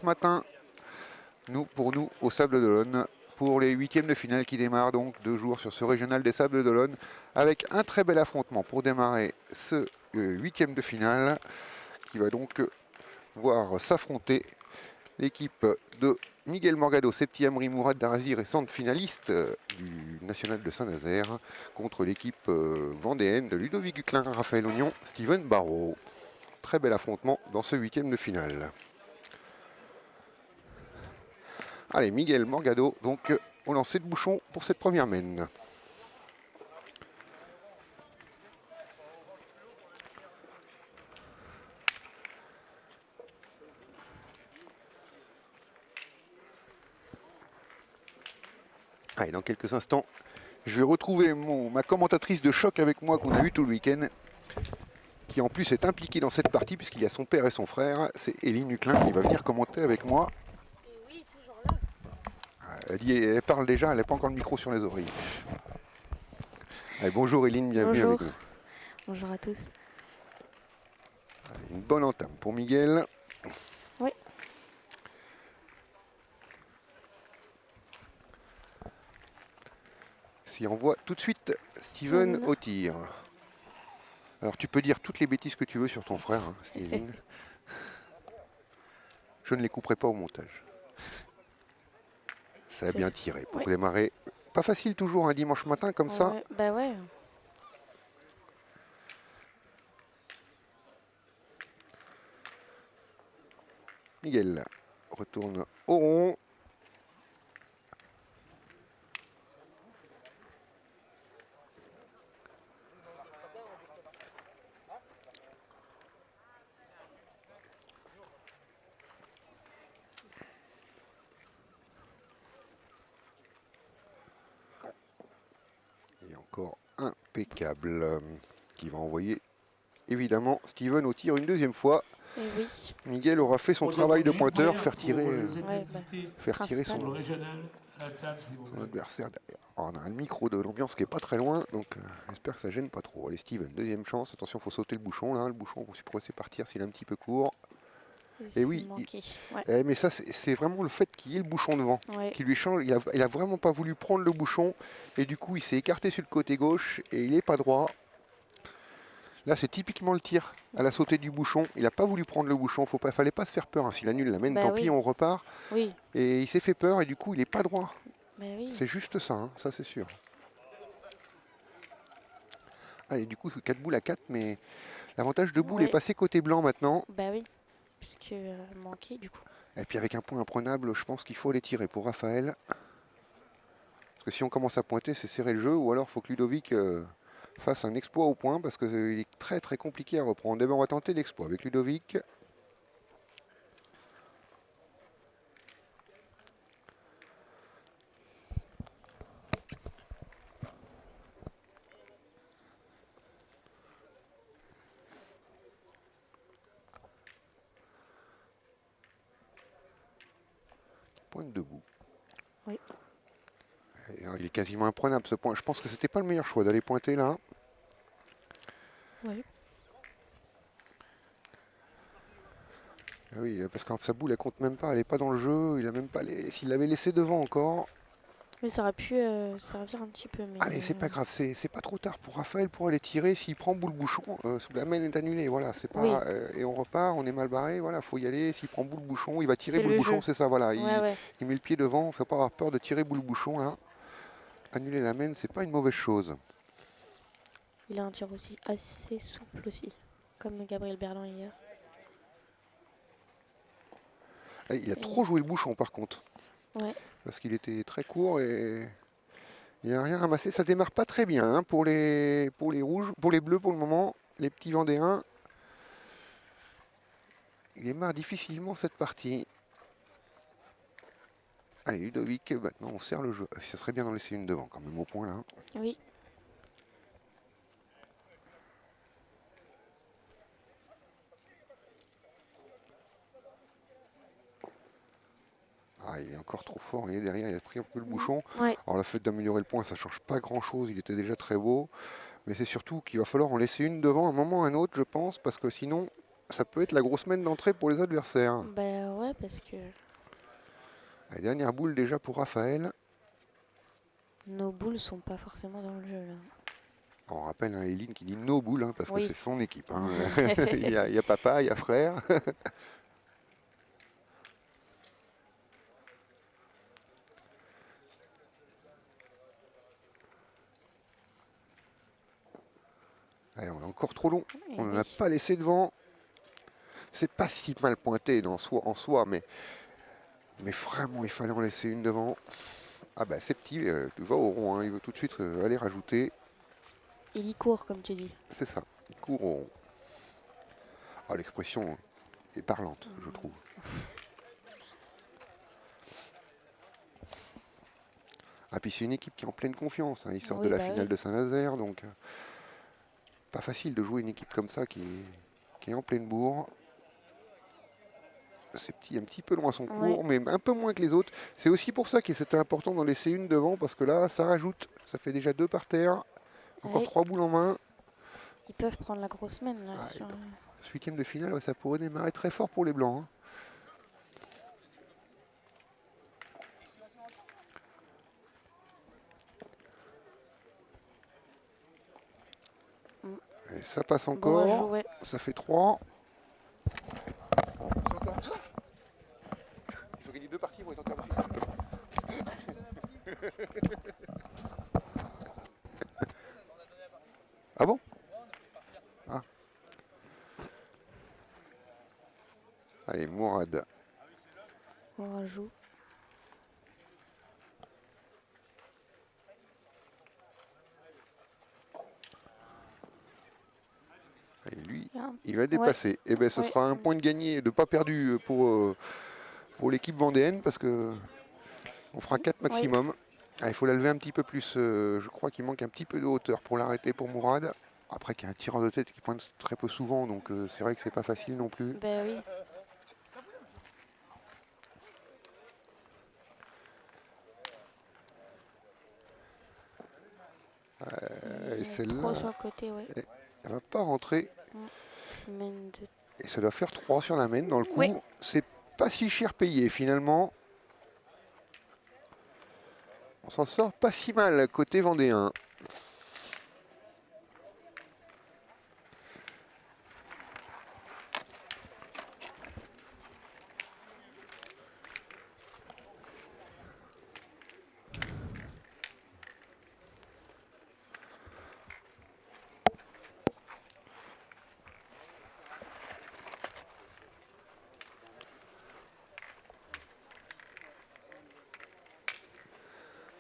matin, pour nous au Sable d'Olonne, pour les huitièmes de finale qui démarrent donc 2 jours sur ce régional des Sables d'Olonne, avec un très bel affrontement pour démarrer ce huitième de finale, qui va donc voir s'affronter l'équipe de Miguel Morgado, Septi Amri, Mourad Darasi, récente finaliste du National de Saint-Nazaire, contre l'équipe vendéenne de Ludovic Huclin, Raphaël Oignon, Steven Barrault. Très bel affrontement dans ce huitième de finale. Allez, Miguel Morgado, donc au lancer de bouchon pour cette première mène. Allez, dans quelques instants, je vais retrouver ma commentatrice de choc avec moi qu'on a eu tout le week-end, qui en plus est impliquée dans cette partie puisqu'il y a son père et son frère. C'est Éline Huclin qui va venir commenter avec moi. Et oui, toujours là. Elle parle déjà, elle n'a pas encore le micro sur les oreilles. Allez, bonjour Éline, bienvenue Bonjour. avec nous. Bonjour à tous. Allez, une bonne entame pour Miguel. Oui. S'y envoie tout de suite Steven au tir. Alors tu peux dire toutes les bêtises que tu veux sur ton frère, hein, Steven. Je ne les couperai pas au montage. Ça a bien tiré pour démarrer. Pas facile toujours un dimanche matin comme ça. Bah ouais. Miguel retourne au rond. Et encore impeccable qui va envoyer évidemment Steven au tir une deuxième fois. Et oui. Miguel aura fait son travail de pointeur, faire tirer son adversaire derrière. Alors, on a un micro de l'ambiance qui est pas très loin, donc j'espère que ça gêne pas trop. Allez Steven, deuxième chance, attention, il faut sauter le bouchon là, le bouchon vous pourrez partir s'il est un petit peu court. Et oui, mais ça c'est vraiment le fait qu'il y ait le bouchon devant qui lui change. Il a vraiment pas voulu prendre le bouchon et du coup il s'est écarté sur le côté gauche et il est pas droit. Là c'est typiquement le tir à la sautée du bouchon. Il n'a pas voulu prendre le bouchon, fallait pas se faire peur. Hein. S'il annule la mène, tant pis, on repart. Oui. Et il s'est fait peur et du coup il est pas droit. Oui. C'est juste ça, hein, ça c'est sûr. Allez, du coup 4 boules à 4, mais l'avantage de boule est passé côté blanc maintenant. Bah oui, puisque manqué du coup. Et puis avec un point imprenable, je pense qu'il faut les tirer pour Raphaël. Parce que si on commence à pointer, c'est serrer le jeu, ou alors il faut que Ludovic fasse un exploit au point, parce qu'il est très très compliqué à reprendre. Et bien, on va tenter l'exploit avec Ludovic. Pointe debout. Oui. Et, il est quasiment imprenable ce point. Je pense que c'était pas le meilleur choix d'aller pointer là. Oui. Ah oui, parce que sa boule elle compte même pas, elle est pas dans le jeu, il a même pas s'il l'avait laissé devant encore. Oui, ça aurait pu servir un petit peu. Mais allez, c'est pas grave, c'est pas trop tard pour Raphaël pour aller tirer. S'il prend boule bouchon, la main est annulée, voilà, c'est pas. Et on repart, on est mal barré, voilà, faut y aller. S'il prend boule bouchon, il va tirer boule bouchon, c'est ça, voilà. Il met le pied devant, faut pas avoir peur de tirer boule bouchon là. Annuler la main, c'est pas une mauvaise chose. Il a un tir aussi assez souple aussi, comme Gabriel Berland hier. Il a trop joué le bouchon par contre. Ouais. Parce qu'il était très court et il n'a rien ramassé. Ça démarre pas très bien hein, pour les rouges, pour les bleus pour le moment, les petits Vendéens. Il démarre difficilement cette partie. Allez Ludovic, maintenant on serre le jeu. Ça serait bien d'en laisser une devant quand même au point là. Oui. Ah, il est encore trop fort, il est derrière, il a pris un peu le bouchon. Ouais. Alors le fait d'améliorer le point, ça ne change pas grand-chose, il était déjà très beau. Mais c'est surtout qu'il va falloir en laisser une devant un moment ou un autre, je pense, parce que sinon, ça peut être la grosse semaine d'entrée pour les adversaires. Bah ouais, parce que La dernière boule déjà pour Raphaël. nos boules sont pas forcément dans le jeu là. On rappelle Eline qui dit no boules, hein, parce que Oui. c'est son équipe. Hein. il y a papa, il y a frère. Allez, on est encore trop long. Et On n'en oui. a pas laissé devant. C'est pas si mal pointé en soi, mais vraiment, il fallait en laisser une devant. Ah bah c'est petit, il va au rond, hein, il veut tout de suite aller rajouter. Il y court, comme tu dis. C'est ça, il court au rond. Ah, l'expression est parlante, je trouve. Ah, puis c'est une équipe qui est en pleine confiance, hein. Ils sortent Oui, de la bah finale oui. de Saint-Nazaire, donc pas facile de jouer une équipe comme ça qui est en pleine bourre. C'est petit, un petit peu loin son cours, mais un peu moins que les autres. C'est aussi pour ça que c'était important d'en laisser une devant, parce que là, ça rajoute. Ça fait déjà 2 par terre. Encore Ouais. 3 boules en main. Ils peuvent prendre la grosse semaine là. Ah, Sur... ce 8e de finale, ouais, ça pourrait démarrer très fort pour les Blancs. Hein. Et ça passe encore. Bon, jouer. Ça fait 3. Il faut gagner 2 parties pour être encore Ah bon? Ah. Allez, Mourad. On rajoute. Et lui, Ah. il va dépasser. Et bien, ce sera un point de gagné, de pas perdu pour l'équipe vendéenne, parce que on fera 4 maximum. Ah, il faut la lever un petit peu plus. Je crois qu'il manque un petit peu de hauteur pour l'arrêter pour Mourad. Après, qu'il y a un tireur de tête qui pointe très peu souvent, donc c'est vrai que c'est pas facile non plus. Ben oui. Et celle-là, Trop sur le côté, ouais. elle va pas rentrer. Semaine de... Et ça doit faire 3 sur la main. Dans le coup, Oui. c'est pas si cher payé finalement. On s'en sort pas si mal côté vendéen.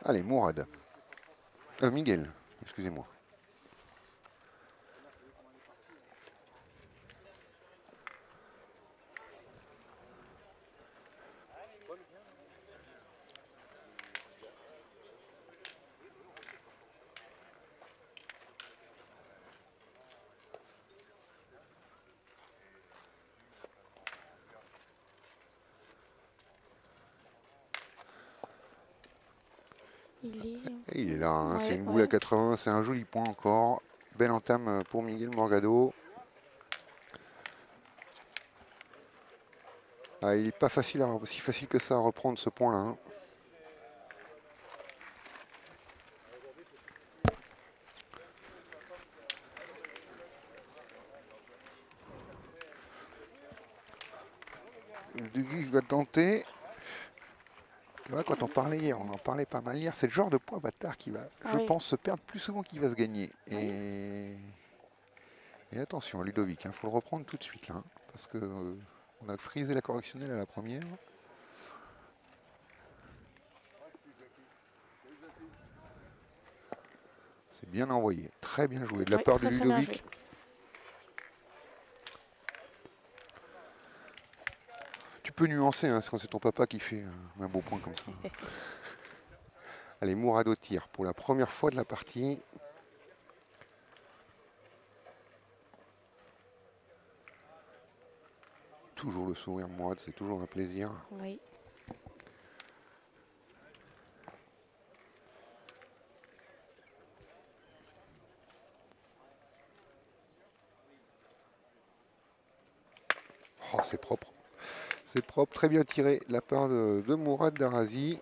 Allez, Mourad. Miguel, excusez-moi. Il est là, hein, c'est une boule à 80, c'est un joli point encore. Belle entame pour Miguel Morgado. Ah, il n'est pas facile si facile que ça à reprendre ce point-là. Hein. Duguy va tenter. C'est vrai, quand on parlait hier, on en parlait pas mal hier, c'est le genre de point bâtard qui va, je pense, se perdre plus souvent qu'il va se gagner. Et attention, Ludovic, il faut le reprendre tout de suite là, hein, parce que on a frisé la correctionnelle à la première. C'est bien envoyé, très bien joué de la part de Ludovic. Tu peux nuancer, hein, quand c'est ton papa qui fait un beau point comme ça. Allez, Mourad au tir pour la première fois de la partie. Toujours le sourire, Mourad, c'est toujours un plaisir. Oui. c'est propre. C'est propre, très bien tiré de la part de Mourad Darazi.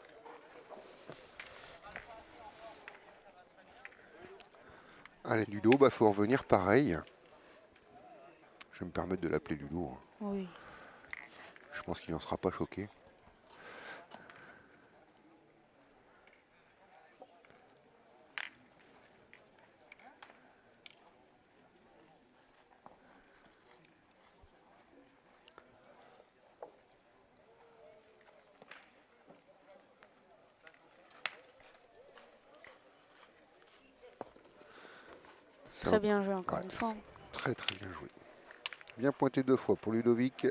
Allez, Ludo, bah faut revenir pareil. Je vais me permettre de l'appeler Ludo. Oui. Je pense qu'il n'en sera pas choqué. Très bien joué encore Ouais, une fois. très très bien joué. Bien pointé 2 fois pour Ludovic.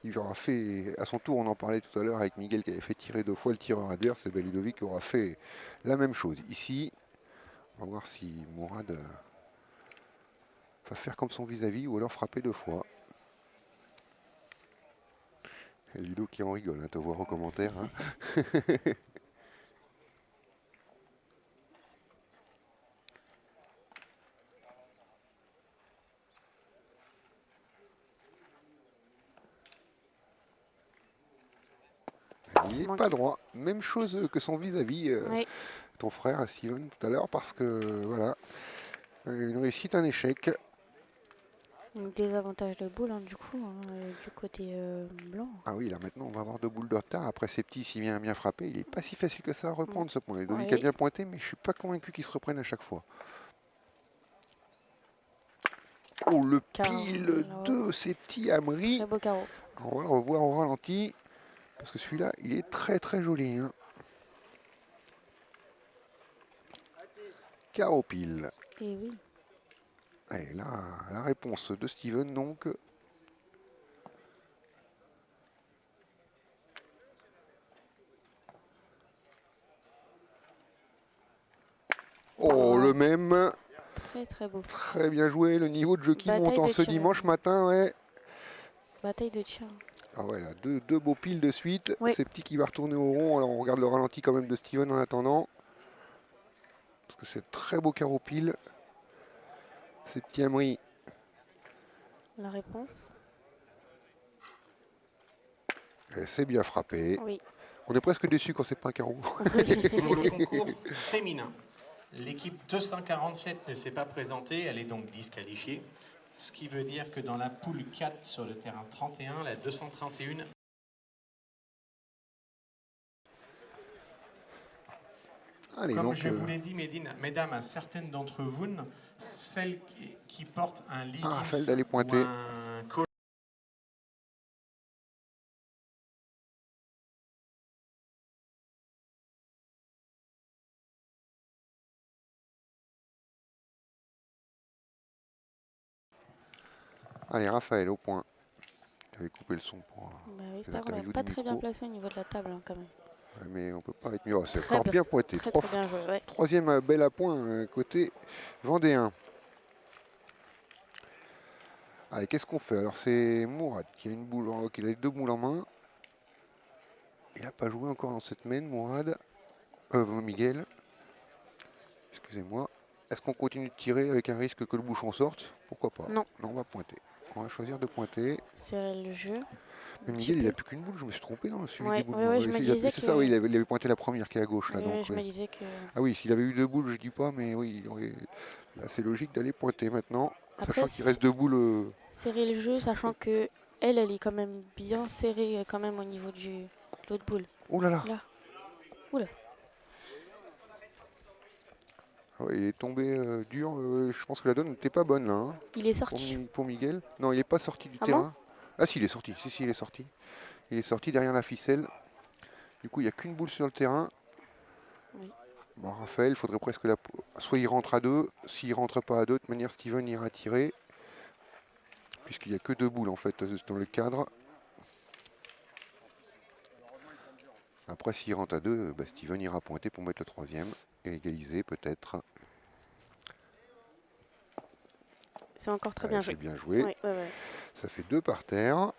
Il aura fait, à son tour, on en parlait tout à l'heure avec Miguel qui avait fait tirer 2 fois le tireur adverse. Et Ludovic aura fait la même chose. Ici, on va voir si Mourad va faire comme son vis-à-vis ou alors frapper 2 fois. Et Ludo qui en rigole, hein, te voir en commentaire. Hein. Il n'est pas droit. Même chose que son vis-à-vis, Oui. ton frère Steven tout à l'heure, parce que voilà, une réussite, un échec. Désavantage de boule, hein, du coup, du côté blanc. Ah oui, là maintenant on va avoir 2 boules de retard. Après ces petits, s'il vient bien frapper, il n'est pas si facile que ça à reprendre ce point. Ludovic a bien pointé, mais je suis pas convaincu qu'il se reprenne à chaque fois. Oh, le pile de ces petits Amri. Très beau carreau. On va le revoir au ralenti, parce que celui-là, il est très très joli. Hein. Carreau pile. Et oui. Et là, la réponse de Steven, donc. Oh, le même. Très très beau. Très bien joué. Le niveau de jeu qui monte en ce dimanche matin, ouais. Bataille de tir. Ah ouais, là, deux beaux piles de suite. Oui. C'est petit qui va retourner au rond. Alors on regarde le ralenti quand même de Steven en attendant. Parce que c'est très beau carreau pile. Ces petits Amri. La réponse. C'est bien frappé. Oui. On est presque déçu quand c'est pas un carreau. Pour le concours féminin, l'équipe 247 ne s'est pas présentée, elle est donc disqualifiée. Ce qui veut dire que dans la poule 4 sur le terrain 31, la 231... Allez, comme donc, je vous l'ai dit, mesdames, à certaines d'entre vous, celles qui portent un leggings ou un col. Allez, Raphaël au point. J'avais coupé le son pour. Bah oui, c'est pas grave, pas très bien placé au niveau de la table hein, quand même. Ouais, mais on peut pas être mieux. Oh, c'est encore bien pointé. Très bien joué, ouais. Troisième belle à point côté vendéen. Allez, qu'est-ce qu'on fait? Alors c'est Mourad qui a une boule, qui a 2 boules en main. Il n'a pas joué encore dans cette main, Mourad. Miguel. Excusez-moi. Est-ce qu'on continue de tirer avec un risque que le bouchon sorte? Pourquoi pas? Non. Non, on va pointer. On va choisir de pointer. C'est le jeu. Mais Miguel, il n'a plus qu'une boule, je me suis trompé dans le suivi des boules. Oui, je me disais que... C'est ça, oui, il avait pointé la première qui est à gauche. Là, donc, je me disais que... Ah oui, s'il avait eu 2 boules, je dis pas, mais oui, là c'est logique d'aller pointer maintenant. Après, sachant qu'il reste 2 boules. Serrer le jeu, sachant que elle est quand même bien serrée quand même au niveau de l'autre boule. Oh là là, Oula. Ouais, il est tombé dur. Je pense que la donne n'était pas bonne là. Hein, il est sorti. Pour Miguel. Non, il n'est pas sorti du terrain. Ah si, il est sorti. Si, il est sorti. Il est sorti derrière la ficelle. Du coup, il n'y a qu'une boule sur le terrain. Oui. Bon, Raphaël, il faudrait presque soit il rentre à 2. S'il ne rentre pas à 2, de toute manière, Steven ira tirer. Puisqu'il n'y a que 2 boules en fait dans le cadre. Après, s'il rentre à 2, Steven ira pointer pour mettre le troisième. Et égaliser peut-être. C'est encore très bien joué. C'est bien joué. Ouais. Ça fait 2 par terre.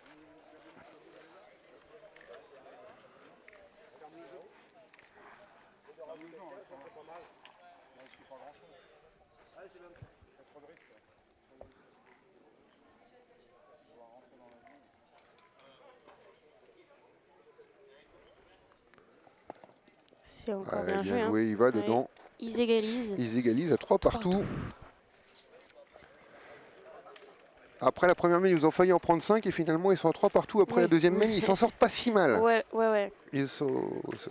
C'est encore Ouais, bien joué. Hein. joué, il va Ouais. dedans. Ils égalisent. Ils égalisent à 3 partout. Après la première main, ils ont failli en prendre 5 et finalement ils sont à 3 partout. Après Oui. la deuxième main, ils s'en sortent pas si mal. Ouais.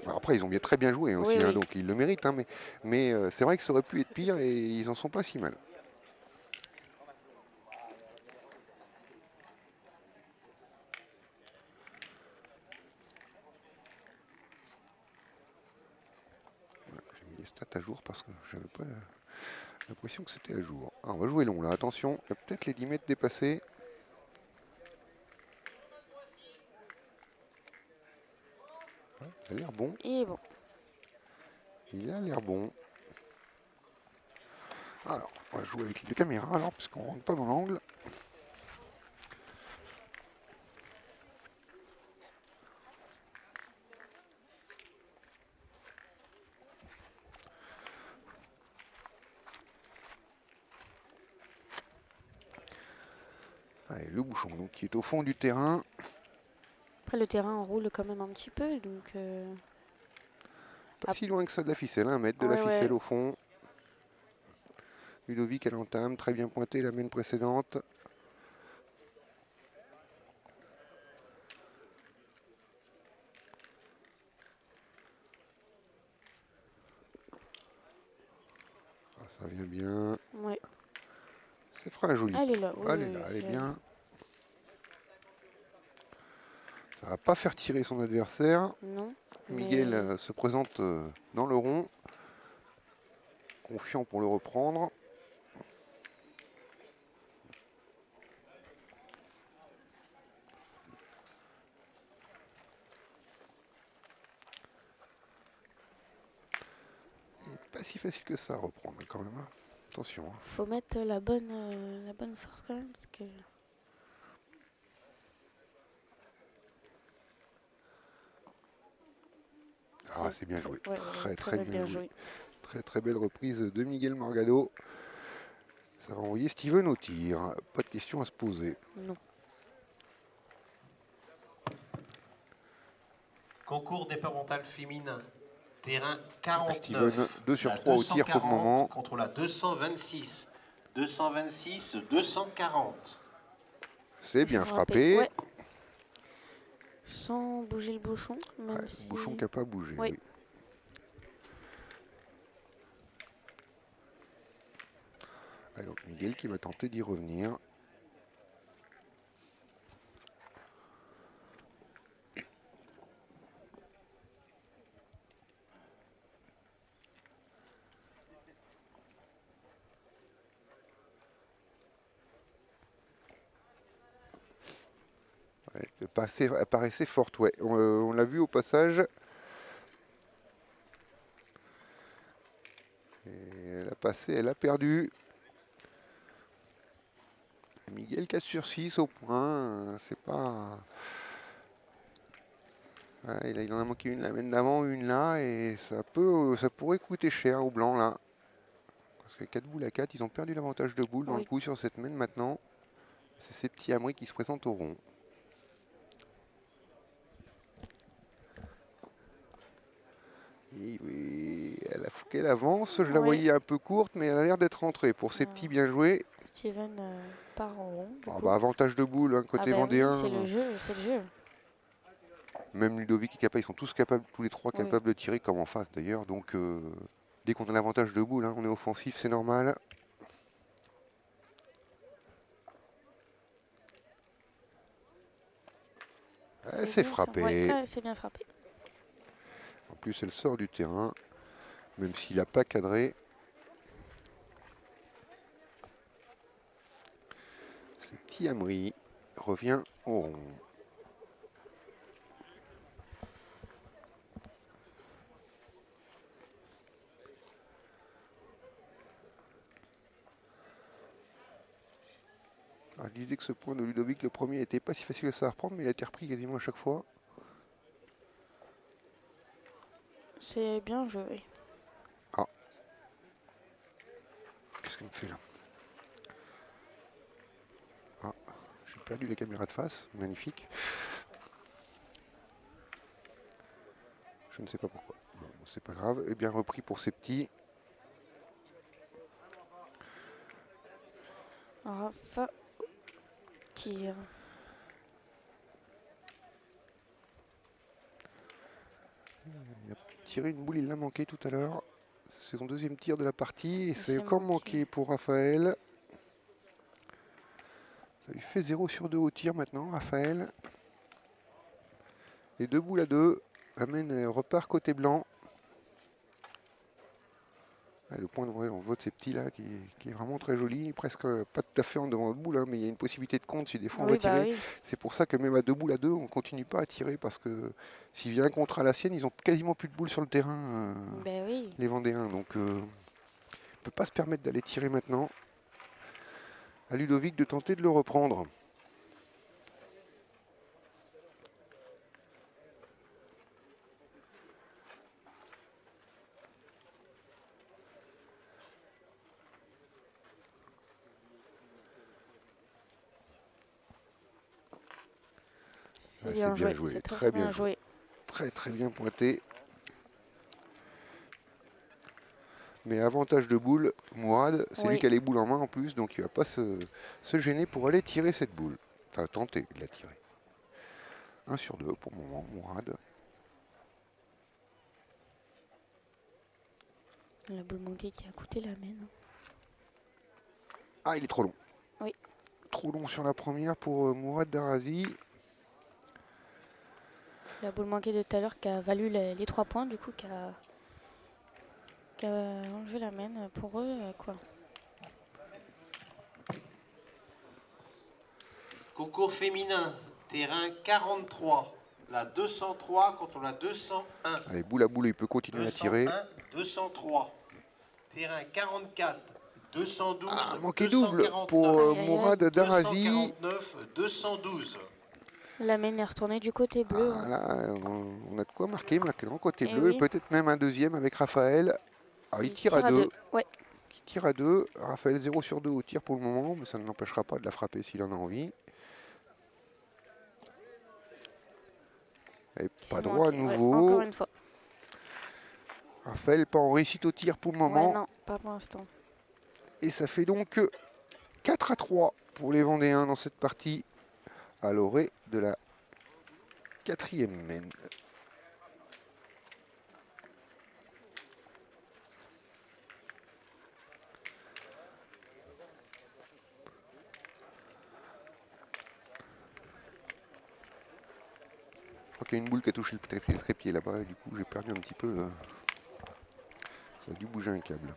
Après, ils ont bien très bien joué aussi, Oui, hein, oui. donc ils le méritent. Hein, mais c'est vrai que ça aurait pu être pire et ils en sont pas si mal. Voilà, j'ai mis les stats à jour parce que j'avais pas l'impression que c'était à jour. Ah, on va jouer long là, attention, il y a peut-être les 10 mètres dépassés. Il a l'air bon. Et bon. Il a l'air bon. Alors, on va jouer avec les deux caméras alors, puisqu'on ne rentre pas dans l'angle. Allez, le bouchon donc, qui est au fond du terrain. Après, le terrain roule quand même un petit peu, donc... Pas si loin que ça de la ficelle, 1 mètre de la Ouais, ficelle ouais. au fond. Ludovic à l'entame, très bien pointé la main précédente. Ah, ça vient bien. Ouais. Ça fera un joli. Elle est là. Oui, Elle est oui, là, oui, elle est elle bien. Ça va pas faire tirer son adversaire. Non. Miguel mais- se présente dans le rond. Confiant pour le reprendre. Pas si facile que ça à reprendre quand même. Hein. Attention. Hein. Faut mettre la bonne force quand même, parce que... Ah, c'est bien joué. Ouais, Très bien joué. Très belle reprise de Miguel Morgado. Ça va envoyer Steven au tir. Pas de question à se poser. Non. Concours départemental féminin. Terrain 49. Steven, 2 sur La 3 au tir pour le 240 moment. Contre la 226. 226, 240. C'est bien frappé. Ouais. Sans bouger le bouchon, même Ouais, si... le bouchon qui n'a pas bougé. Oui. Oui. Alors Miguel qui va tenter d'y revenir. Ouais, elle paraissait forte, ouais. On l'a vu au passage. Et elle a passé, elle a perdu. Miguel 4 sur 6 au point. C'est pas... Ouais, il en a manqué une la main d'avant, une là, et ça pourrait coûter cher au blanc là. Parce que 4 boules à 4, ils ont perdu l'avantage de boules dans le coup sur cette main maintenant. C'est ces petits hamris qui se présentent au rond. Et oui, faut qu'elle avance. Je la voyais un peu courte, mais elle a l'air d'être rentrée. Pour ces petits bien joués. Steven part en rond. Ah bah, avantage de boule, hein, côté vendéen. Oui, c'est le jeu. Même Ludovic est capable, ils sont tous capables, tous les trois capables de tirer comme en face d'ailleurs. Donc dès qu'on a l'avantage de boule, hein, on est offensif, c'est normal. C'est frappé. Ouais, c'est bien frappé. En plus, elle sort du terrain, même s'il n'a pas cadré. C'est petit Amri revient au rond. Alors, je disais que ce point de Ludovic, le premier, n'était pas si facile que ça à reprendre, mais il a été repris quasiment à chaque fois. C'est bien joué. Ah. Qu'est-ce qu'il me fait là? Ah, j'ai perdu la caméra de face. Magnifique. Je ne sais pas pourquoi. Bon, c'est pas grave. Et bien repris pour ces petits. Rafa tire. Il a tiré une boule, il l'a manqué tout à l'heure. C'est son deuxième tir de la partie et c'est s'est encore manqué. manqué pour Raphaël. Ça lui fait 0 sur 2 au tir maintenant, Raphaël. Et 2 boules à 2. Amène repart côté blanc. Ah, le point de on vote ces petits là qui est vraiment très joli, presque pas tout à fait en devant de boule, hein, mais il y a une possibilité de compte si des fois on Oui, va bah tirer. oui. C'est pour ça que même à 2 boules à 2, on continue pas à tirer parce que s'il vient un contre à la sienne, ils ont quasiment plus de boules sur le terrain, Ben oui. les Vendéens. Donc on ne peut pas se permettre d'aller tirer maintenant. À Ludovic de tenter de le reprendre. C'est Ah, bien c'est bien joué. joué, C'est très bien joué. Très très bien pointé. Mais avantage de boule, Mourad, c'est lui Oui. qui a les boules en main en plus, donc il ne va pas se gêner pour aller tirer cette boule. Enfin, tenter de la tirer. 1 sur 2 pour le moment, Mourad. La boule manquée qui a coûté la mène. Ah, il est trop long. Oui. Trop long sur la première pour Mourad Darazi. La boule manquée de tout à l'heure qui a valu les 3 points, du coup, qui a enlevé la mène pour eux, quoi. Concours féminin, terrain 43. La 203 contre la 201. Allez, boule à boule, il peut continuer à tirer. 201, 203. Terrain 44, 212, Ah, manqué double 249. pour Aïe, aïe, aïe. Mourad Darazi. 249, 212. La mène est retournée du côté bleu. Ah, là, on a de quoi marquer maintenant côté Eh bleu. oui. Peut-être même un deuxième avec Raphaël. Ah, il tire à 2. Ouais. Il tire à 2. Raphaël 0 sur 2 au tir pour le moment, mais ça ne l'empêchera pas de la frapper s'il en a envie. Et pas C'est droit à manqué, ouais, nouveau. encore une fois. Raphaël pas en réussite au tir pour le Ouais, moment. non, pas pour l'instant. Et ça fait donc 4 à 3 pour les Vendéens dans cette partie à l'orée de la 4e mène. Je crois qu'il y a une boule qui a touché le trépied là-bas et du coup j'ai perdu un petit peu. Ça a dû bouger un câble.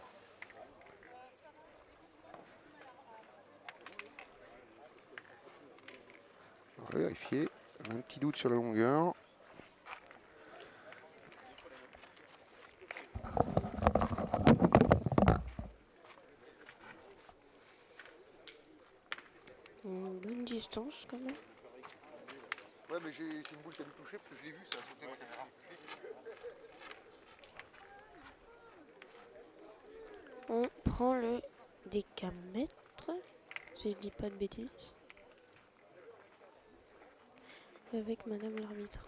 On va vérifier. On a un petit doute sur la longueur. Une bonne distance quand même. Ouais, mais c'est une boule qui a dû toucher parce que je l'ai vu, ça a sauté la caméra. On prend le décamètre, si je dis pas de bêtises. Avec madame l'arbitre.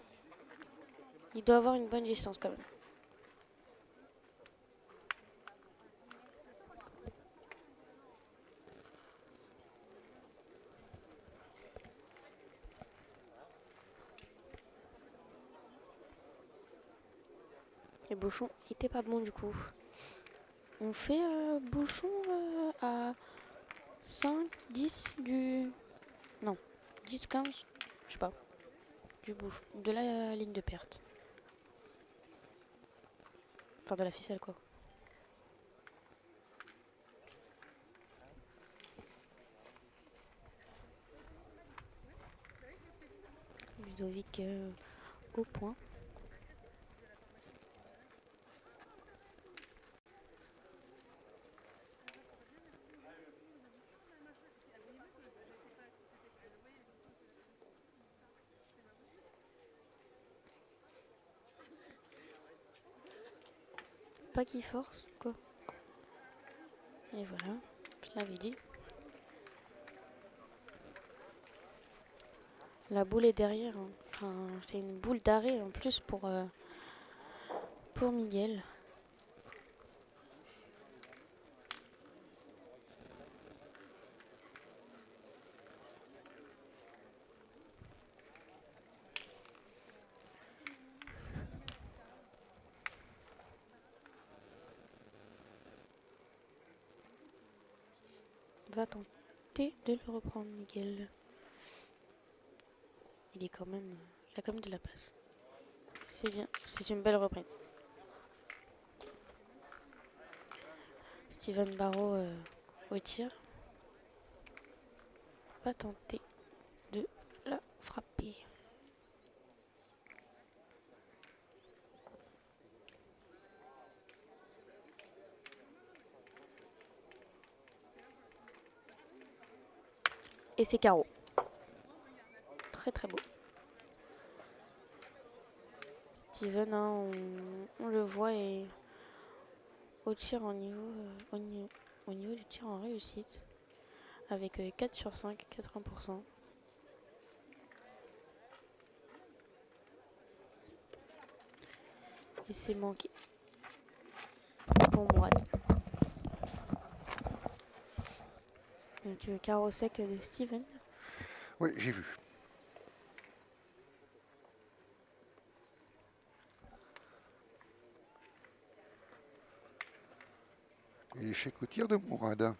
Il doit avoir une bonne distance quand même. Et Bouchon était pas bon du coup. On fait Bouchon à 5, 10 du... Non, 10, 15, je sais pas. Du bouchon, de la ligne de perte. Enfin de la ficelle quoi. Ludovic au point. Pas qu'il force quoi. Et voilà, je l'avais dit. La boule est derrière. Hein. Enfin, c'est une boule d'arrêt en plus pour Miguel. Va tenter de le reprendre, Miguel. Il a quand même de la place. C'est bien, c'est une belle reprise. Steven Barrault au tir. Va tenter de la frapper. Et c'est carreau. Très très beau. Steven, hein, on le voit et au tir au niveau du tir en réussite. Avec 4 sur 5, 80%. Et c'est manqué pour Mourad. Donc carreau sec de Steven. Oui, j'ai vu. Et l'échec au tir de Mourad.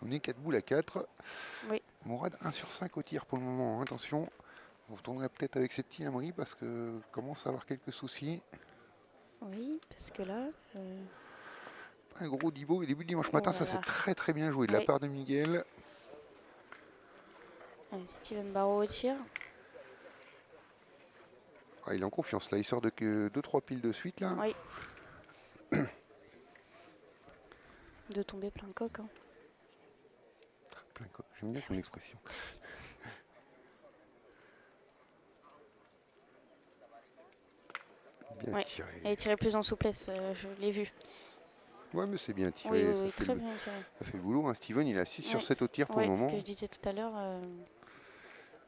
On est 4 boules à 4. Oui. Mourad 1 sur 5 au tir pour le moment. Attention, vous retournerez peut-être avec ces petits Amri parce que commence à avoir quelques soucis. Oui, parce que là... Un gros Dibo au début de dimanche matin, ça Voilà. c'est très très bien joué de la Oui. part de Miguel. Steven Barrault au tir. Ah, il est en confiance là, il sort de 2-3 piles de suite là. Oui. De tomber plein coq. Hein. Plein coq, j'aime bien ton expression. Bien Ouais. tiré. Elle est tirée plus en souplesse, je l'ai vu. Ouais, mais c'est bien tiré. Oui, ça, fait très le, bien tiré. ça fait le boulot. Hein. Steven, il a 6 sur Ouais, 7 au tir pour ouais, le moment. ce que je disais tout à l'heure.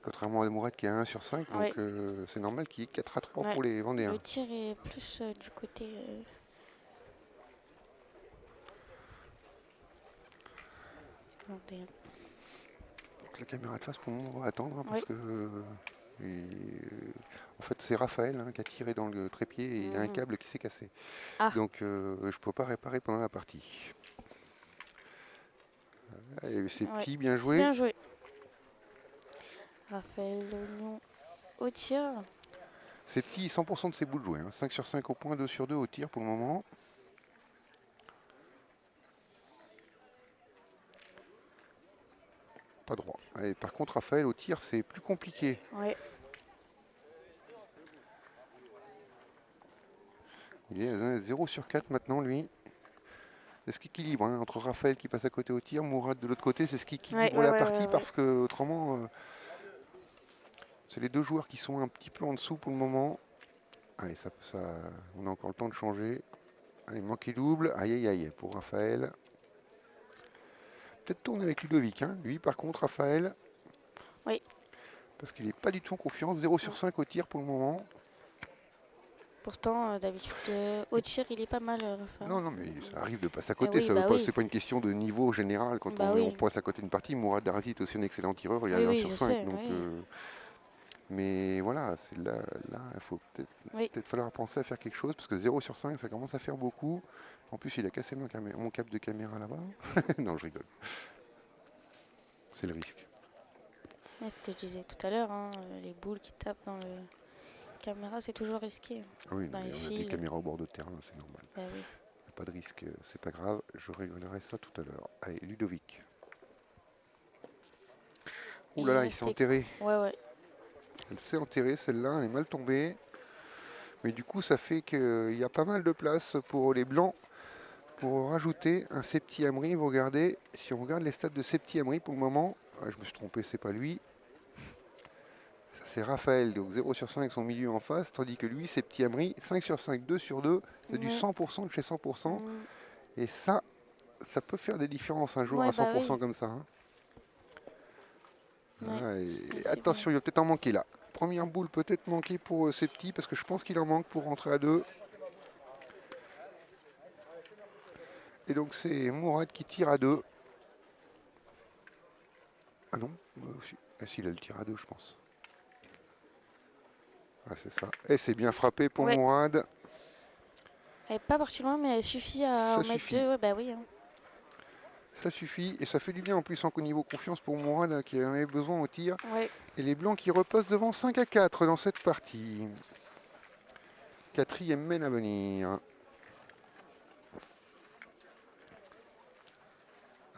Contrairement à Mourad qui a 1 sur 5. Ouais. Donc c'est normal qu'il y ait 4 à 3 Ouais. pour les Vendéens. Le tir est plus du côté... vendéen. Donc la caméra de face, pour le moment, on va attendre. Hein, parce Oui. que... en fait, c'est Raphaël hein, qui a tiré dans le trépied et il y a un câble qui s'est cassé. Ah. Donc je ne peux pas réparer pendant la partie. C'est Ouais. petit, bien joué. Bien joué. Raphaël Lognon au tir. C'est petit, 100% de ses boules jouées. Hein. 5 sur 5 au point, 2 sur 2 au tir pour le moment. Pas droit. Et par contre, Raphaël au tir, c'est plus compliqué. Ouais. Il est à 0 sur 4 maintenant, lui. C'est ce qui équilibre hein, entre Raphaël qui passe à côté au tir, Mourad de l'autre côté. C'est ce qui équilibre la partie parce que autrement, c'est les deux joueurs qui sont un petit peu en dessous pour le moment. Allez, on a encore le temps de changer. Allez, manqué double. Aïe, aïe, aïe, pour Raphaël. Peut-être tourner avec Ludovic. Hein. Lui, par contre, Raphaël. Oui. Parce qu'il n'est pas du tout en confiance. 0 sur 5 au tir pour le moment. Pourtant, d'habitude, au tir, il est pas mal, Raphaël. Non, mais ça arrive de passer à côté. Oui, C'est pas une question de niveau général. Quand on passe à côté d'une partie, Mourad Darasi est aussi un excellent tireur. Il a 1 sur 5. Sais, donc, mais voilà, c'est là, il faut peut-être falloir penser à faire quelque chose. Parce que 0 sur 5, ça commence à faire beaucoup. En plus, il a cassé mon câble de caméra là-bas. Non, je rigole. C'est le risque. Ouais, ce que je disais tout à l'heure, hein, les boules qui tapent dans le caméra, c'est toujours risqué. Ah oui, dans les on a des caméras au bord de terrain, c'est normal. Bah oui. Pas de risque, c'est pas grave. Je régulerai ça tout à l'heure. Allez, Ludovic. Ouh là là, il s'est enterré. Ouais. Elle s'est enterrée, celle-là, elle est mal tombée. Mais du coup, ça fait qu'il y a pas mal de place pour les blancs pour rajouter un Septi Amri. Vous regardez, si on regarde les stats de Septi Amri pour le moment, je me suis trompé, c'est pas lui. Ça c'est Raphaël, donc 0 sur 5 son milieu en face, tandis que lui, Septi Amri, 5 sur 5, 2 sur 2, c'est du 100% de chez 100%. Et ça peut faire des différences un jour à 100% comme ça. Hein. Et attention, il va peut-être en manquer là. première boule peut-être manquée pour ces petits, parce que je pense qu'il en manque pour rentrer à 2. Et donc c'est Mourad qui tire à 2. Ah non, ah si, il a le tir à 2, je pense. Ah, c'est ça. Et c'est bien frappé pour Ouais. Mourad. Elle n'est pas partie loin, mais elle suffit à Ça en mettre suffit. 2. Ouais, bah oui. Hein. Ça suffit. Et ça fait du bien en plus au niveau confiance pour Mourad hein, qui en avait besoin au tir. Ouais. Et les Blancs qui repassent devant 5 à 4 dans cette partie. 4e mène à venir.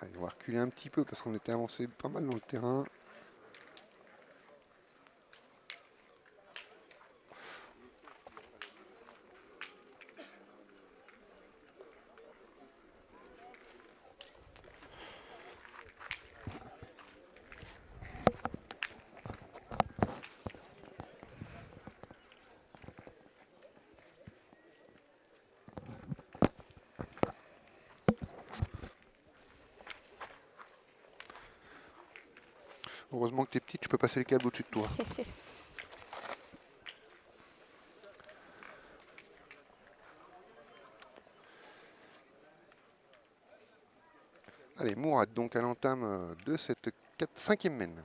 Allez, on va reculer un petit peu parce qu'on était avancé pas mal dans le terrain. Heureusement que t'es petite, je peux passer le câble au-dessus de toi. Allez, Mourad donc à l'entame de cette 5e mène.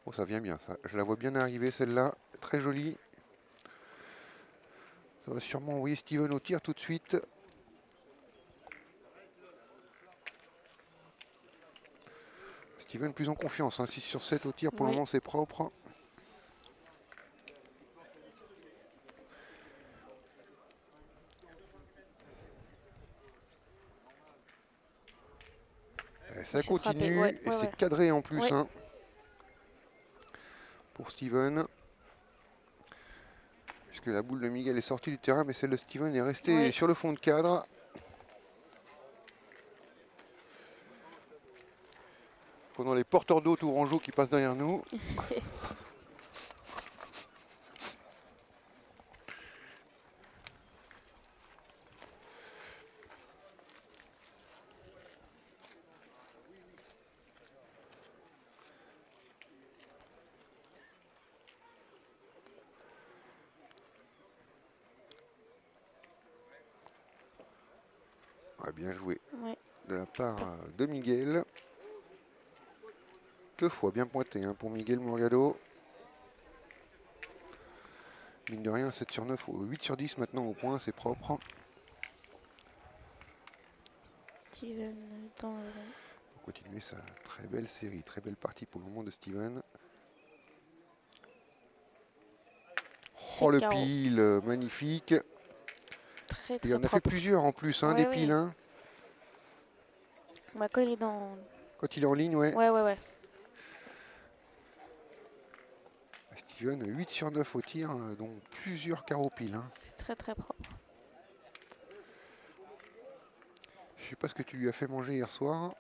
Oh, ça vient bien ça. Je la vois bien arriver celle-là. Très jolie. Ça va sûrement envoyer Steven au tir tout de suite. Steven plus en confiance. Hein. 6 sur 7 au tir. Pour le Oui. moment, c'est propre. Et ça Il s'est frappé, continue. ouais, Et ouais, c'est ouais. cadré en plus. Ouais. Hein, pour Steven. Puisque la boule de Miguel est sortie du terrain. Mais celle de Steven est restée Ouais. sur le fond de cadre. Pendant les porteurs d'eau tourangeaux qui passent derrière nous. Ouais, bien joué Ouais. de la part de Miguel. 2 fois bien pointé hein, pour Miguel Morgado. Mine de rien, 7 sur 9 ou 8 sur 10 maintenant au point, c'est propre. Steven dans le... Pour continuer sa très belle série, très belle partie pour le moment de Steven. Oh le carreau. pile, magnifique. Très Il très en a fait propre. plusieurs en plus, hein, Ouais, des ouais. piles. Hein. Bah, quand il est dans... Quand il est en ligne, ouais. Ouais, ouais, ouais. Steven, 8 sur 9 au tir, dont plusieurs carreaux piles. Hein. C'est très très propre. Je sais pas ce que tu lui as fait manger hier soir.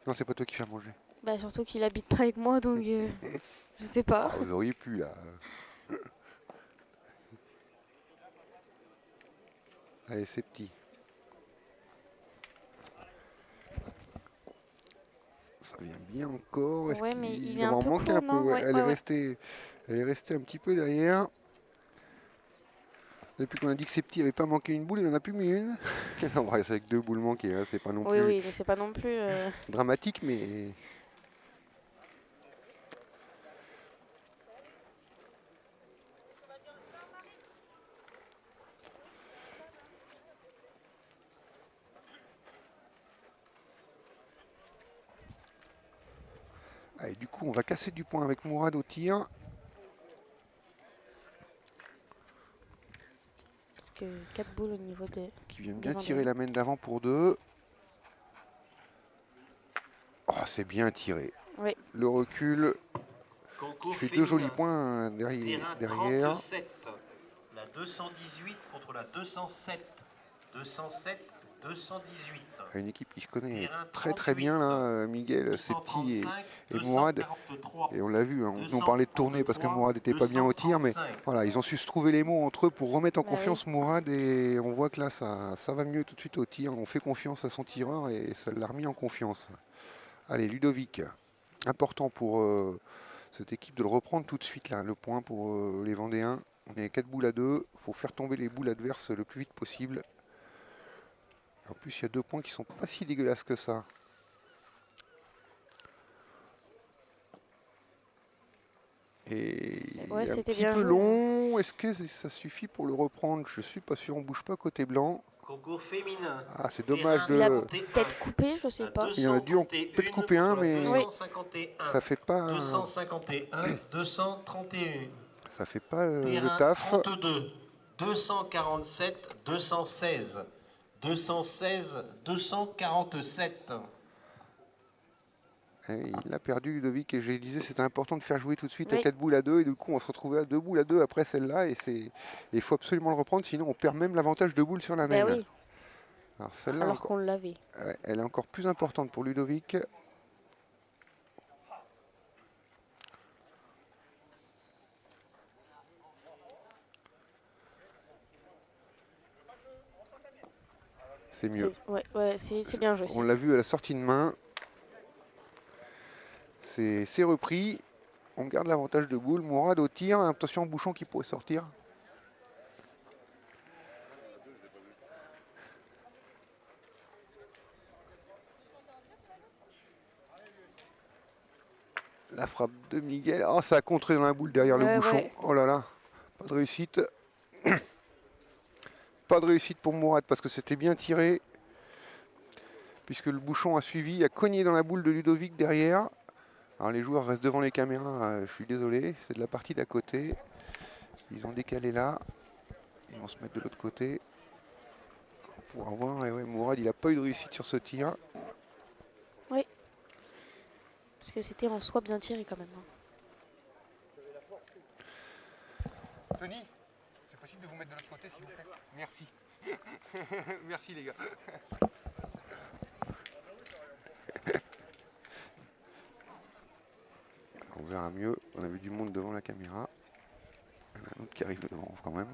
Non, c'est pas toi qui fais manger. Bah, surtout qu'il habite pas avec moi, donc je sais pas. Ah, vous auriez pu là. Allez, c'est petit. Ça vient bien encore. Est-ce Ouais, mais qu'il il est va un en peu manquer court, un peu non? ouais. Ouais, Elle ouais, est restée un petit peu derrière. Depuis qu'on a dit que ces petits n'avaient pas manqué une boule, il n'en a plus mis une. On reste avec 2 boules manquées, hein. C'est pas non Oui, plus oui, mais c'est pas non plus... dramatique, mais... Allez, du coup, on va casser du point avec Mourad au tir. Parce que 4 boules au niveau de... Qui vient bien devant tirer lui. la main d'avant pour 2. Oh, c'est bien tiré. Oui. Le recul, Concours qui fait 2 féminin. jolis points Terrain derrière. 37. La 218 contre la 207. 207, 218. Une équipe qui se connaît Terrain très très bien là, 38. Miguel, c'est petit 235, et Mourad. 243. Et on l'a vu, hein, on parlait de tourner parce que Mourad n'était pas bien au tir, mais 235. voilà, ils ont su se trouver les mots entre eux pour remettre en Bah confiance Mourad et on voit que là ça va mieux tout de suite au tir. On fait confiance à son tireur et ça l'a remis en confiance. Allez, Ludovic. Important pour cette équipe de le reprendre tout de suite, là, le point pour les Vendéens. On est à 4 boules à 2. Il faut faire tomber les boules adverses le plus vite possible. En plus, il y a 2 points qui sont pas si dégueulasses que ça. Et Ouais, un c'était petit bien peu joué. long. Est-ce que ça suffit pour le reprendre? Je suis pas sûr. On bouge pas côté blanc. Concours féminin. Ah, c'est dommage Il a de. peut-être coupé, je sais pas. Il en a dû peut-être couper un, mais 251, ça fait pas, 251, 231. ça fait pas le Terrain taf. 32, 247, 216, 216, 247. Et il a perdu Ludovic et je disais c'était important de faire jouer tout de suite à Oui. 4 boules à 2 et du coup on va se retrouver à 2 boules à 2 après celle-là et il faut absolument le reprendre sinon on perd même l'avantage de boules sur la Ben main. oui, Alors celle-là alors qu'on l'avait. ouais, elle est encore plus importante pour Ludovic. C'est mieux. Ouais, c'est bien joué. On l'a vu à la sortie de main. C'est repris. On garde l'avantage de boule. Mourad au tir. Attention, Bouchon qui pourrait sortir. La frappe de Miguel. Oh, ça a contré dans la boule derrière le Ouais, Bouchon. ouais. Oh là là. Pas de réussite. Pas de réussite pour Mourad parce que c'était bien tiré. Puisque le Bouchon a suivi, a cogné dans la boule de Ludovic derrière. Alors les joueurs restent devant les caméras, je suis désolé, c'est de la partie d'à côté. Ils ont décalé là. Ils vont se mettre de l'autre côté. Pour voir, et ouais, Mourad il n'a pas eu de réussite sur ce tir. Oui. Parce que c'était en soi bien tiré quand même. Tony, c'est possible de vous mettre de l'autre côté s'il vous plaît? Merci. Merci les gars. On verra mieux, on avait du monde devant la caméra. Il y en a un autre qui arrive devant quand même.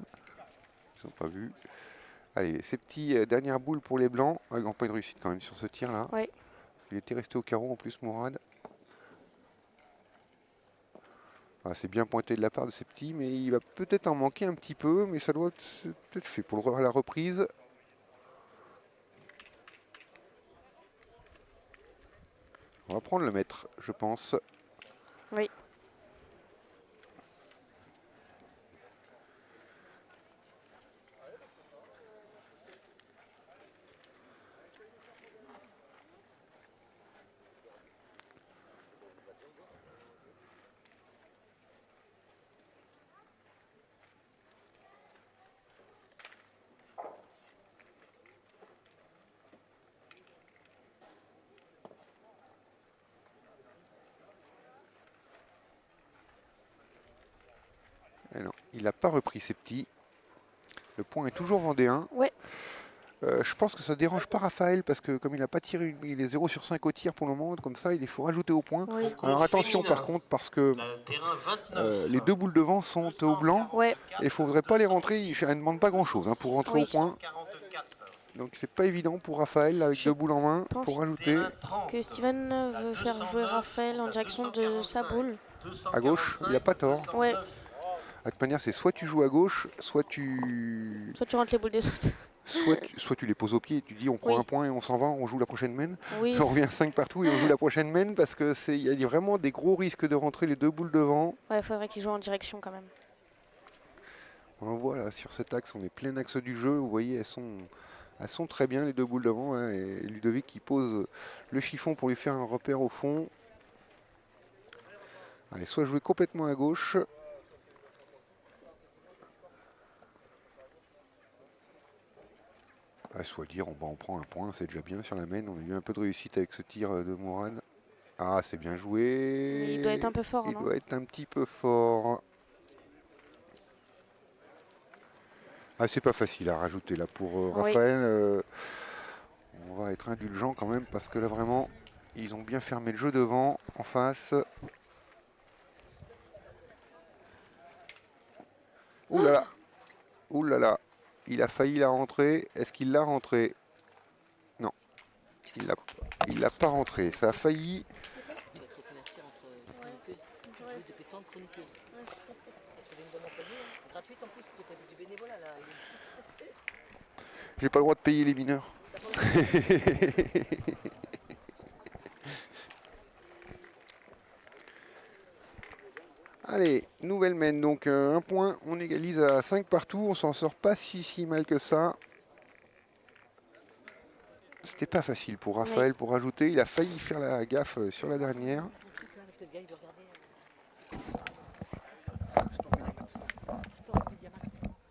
Ils n'ont pas vu. Allez, ces petits dernières boules pour les blancs. Ils n'ont pas eu de réussite quand même sur ce tir là. Ouais. Il était resté au carreau en plus Mourad. Ah, c'est bien pointé de la part de ces petits, mais il va peut-être en manquer un petit peu, mais ça doit être peut-être fait pour la reprise. On va prendre le maître, je pense. Oui. Et non, il n'a pas repris ces petits. Le point est toujours vendéen. Ouais. Je pense que ça ne dérange pas Raphaël parce que comme il n'a pas tiré, il est 0 sur 5 au tir pour le moment, comme ça il faut rajouter au point. Oui. Alors attention par contre parce que Terrain 29. les 2 boules devant sont au blanc Ouais. et il ne faudrait pas les rentrer, elle ne demande pas grand chose pour rentrer Oui. au point. 44. Donc c'est pas évident pour Raphaël là, avec Je 2 boules en main pense pour rajouter. Terrain 30. Que Steven veut faire jouer Raphaël en direction de sa boule. À gauche, il a pas tort. Ouais. De toute manière c'est soit tu joues à gauche, soit tu Soit tu rentres les boules des autres. soit tu les poses au pied et tu dis on prend Oui. un point et on s'en va, on joue la prochaine main. Oui. On revient 5 partout et on joue la prochaine main parce que il y a vraiment des gros risques de rentrer les 2 boules devant. Ouais, il faudrait qu'il joue en direction quand même. On voit là sur cet axe, on est plein axe du jeu. Vous voyez, elles sont très bien les 2 boules devant. Hein, et Ludovic qui pose le chiffon pour lui faire un repère au fond. Allez, soit jouer complètement à gauche. Soit dire on prend un point, c'est déjà bien sur la main. On a eu un peu de réussite avec ce tir de Mourad. Ah, c'est bien joué. Mais il doit être un peu fort, Il non? doit être un petit peu fort. Ah, c'est pas facile à rajouter là pour Oui. Raphaël. On va être indulgent quand même parce que là vraiment ils ont bien fermé le jeu devant, en face. Ouh là là. Ouh là là. Il a failli la rentrer. Est-ce qu'il l'a rentrée? Non. Il l'a il l'a pas rentré. Ça a failli. Tu vas te reconvertir entre chroniqueuse, joueuse de pétanque, chroniqueuse. Trouver une bonne employée, hein. Gratuite en plus, parce que t'as vu du bénévolat là. J'ai pas le droit de payer les mineurs. Allez, nouvelle mène, donc un point, on égalise à 5 partout, on s'en sort pas si mal que ça. C'était pas facile pour Raphaël pour rajouter, il a failli faire la gaffe sur la dernière. Ton truc là, parce que le gars il veut regarder. Sport Mediamat.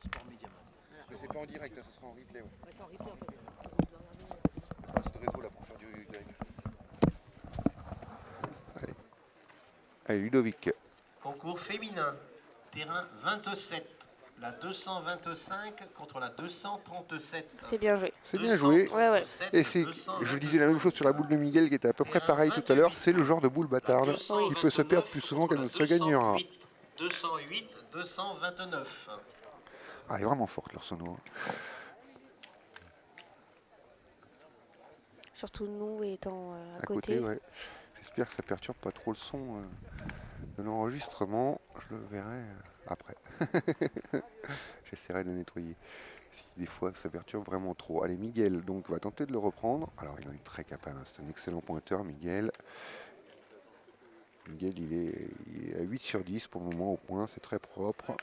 Sport Mediamat. Mais c'est pas en direct, ça sera en replay. Ouais, c'est en replay en fait. Pas ce réseau là pour faire du direct. Allez, Ludovic. Concours féminin, terrain 27, la 225 contre la 237. C'est bien joué. C'est bien joué. Ouais. Et c'est, je disais la même chose sur la boule de Miguel qui était à peu près pareil tout à l'heure, c'est le genre de boule bâtarde qui peut se perdre plus souvent qu'elle ne se gagnera. 208, 229. Ah, elle est vraiment forte leur sono. Surtout nous étant à côté, côté. ouais. J'espère que ça perturbe pas trop le son de l'enregistrement. Je le verrai après. J'essaierai de le nettoyer. Si des fois ça perturbe vraiment trop. Allez, Miguel donc va tenter de le reprendre. Alors il en est très capable, hein. C'est un excellent pointeur, Miguel. Miguel il est à 8 sur 10 pour le moment au point, c'est très propre.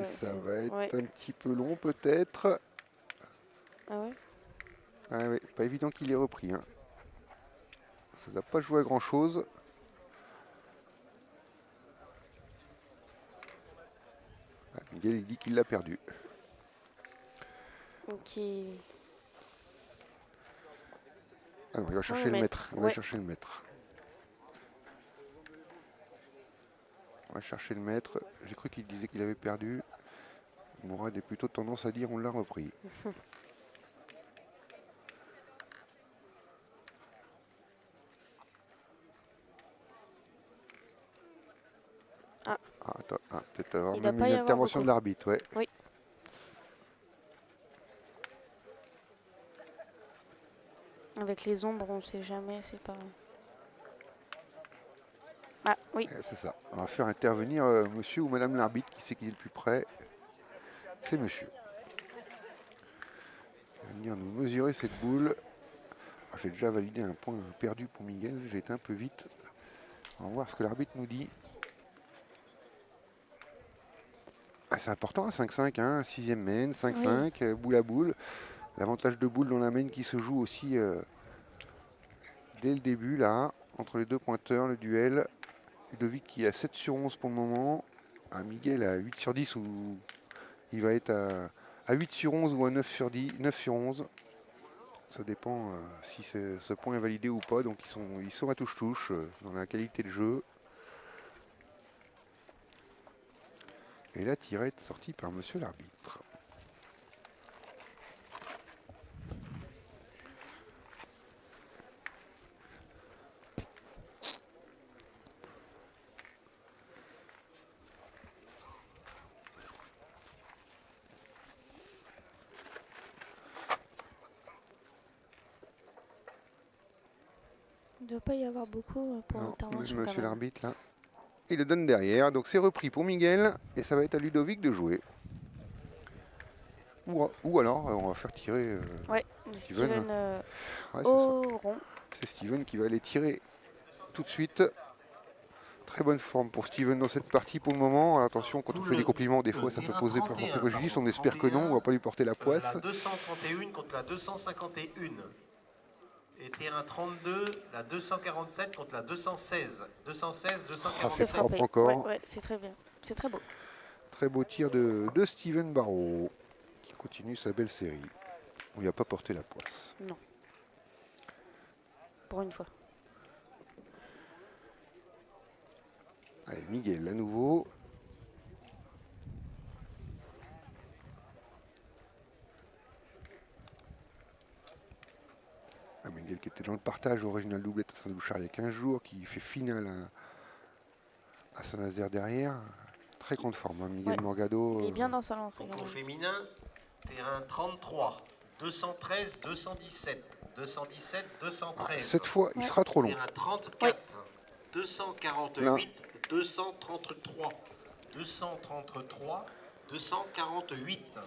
Ça va être un petit peu long peut-être. Ah ouais. Ah ouais, pas évident qu'il ait repris. Hein. Ça ne doit pas jouer à grand chose. Ah, Miguel il dit qu'il l'a perdu. Ok. Ah non, il va chercher le maître. Il va chercher le maître. On va chercher le maître. J'ai cru qu'il disait qu'il avait perdu. Mourad a plutôt tendance à dire on l'a repris. Attends, peut-être avoir Il même doit pas une y avoir intervention de beaucoup. l'arbitre, ouais. Oui. Avec les ombres, on sait jamais, c'est pas. Ah oui. C'est ça. On va faire intervenir monsieur ou madame l'arbitre, qui c'est qui est le plus près. C'est monsieur. Il va venir nous mesurer cette boule. J'ai déjà validé un point perdu pour Miguel, j'ai été un peu vite. On va voir ce que l'arbitre nous dit. Ah, c'est important, 5-5, hein, 6e main, 5-5, boule à boule. L'avantage de boule dans la main qui se joue aussi dès le début, là, entre les deux pointeurs, le duel. Ludovic qui est à 7 sur 11 pour le moment. Miguel à 8 sur 10, ou il va être à 8 sur 11 ou à 9 sur 10, 9 sur 11. Ça dépend si ce point est validé ou pas. Donc ils sont à touche-touche dans la qualité de jeu. Et la tirette sortie par monsieur l'arbitre. Il ne doit pas y avoir beaucoup pour Non, l'intervention. monsieur l'arbitre là. Il le donne derrière. Donc c'est repris pour Miguel. Et ça va être à Ludovic de jouer. Ou alors on va faire tirer Steven. Au rond. C'est Steven qui va aller tirer tout de suite. Très bonne forme pour Steven dans cette partie pour le moment. Alors, attention, quand on fait des compliments, des fois ça peut poser préjudice. On espère que non, on ne va pas lui porter la poisse. La 231 contre la 251. Et terrain 32, la 247 contre la 216. 216, 247. C'est propre encore. Ouais, c'est très bien. C'est très beau. Très beau tir de Steven Barrault, qui continue sa belle série. On lui a pas porté la poisse. Non. Pour une fois. Allez, Miguel à nouveau. dans le partage au Régional Doublette à Saint-Bouchard il y a 15 jours, qui fait finale à Saint-Nazaire derrière. Très grande forme, hein, Miguel Ouais. Morgado. Il est bien dans sa lancée. quand Concours même. féminin, terrain 33, 213, 217, 217, 213. Cette fois, il Ouais. sera trop long. Terrain 34, 248, 233, 233, 248.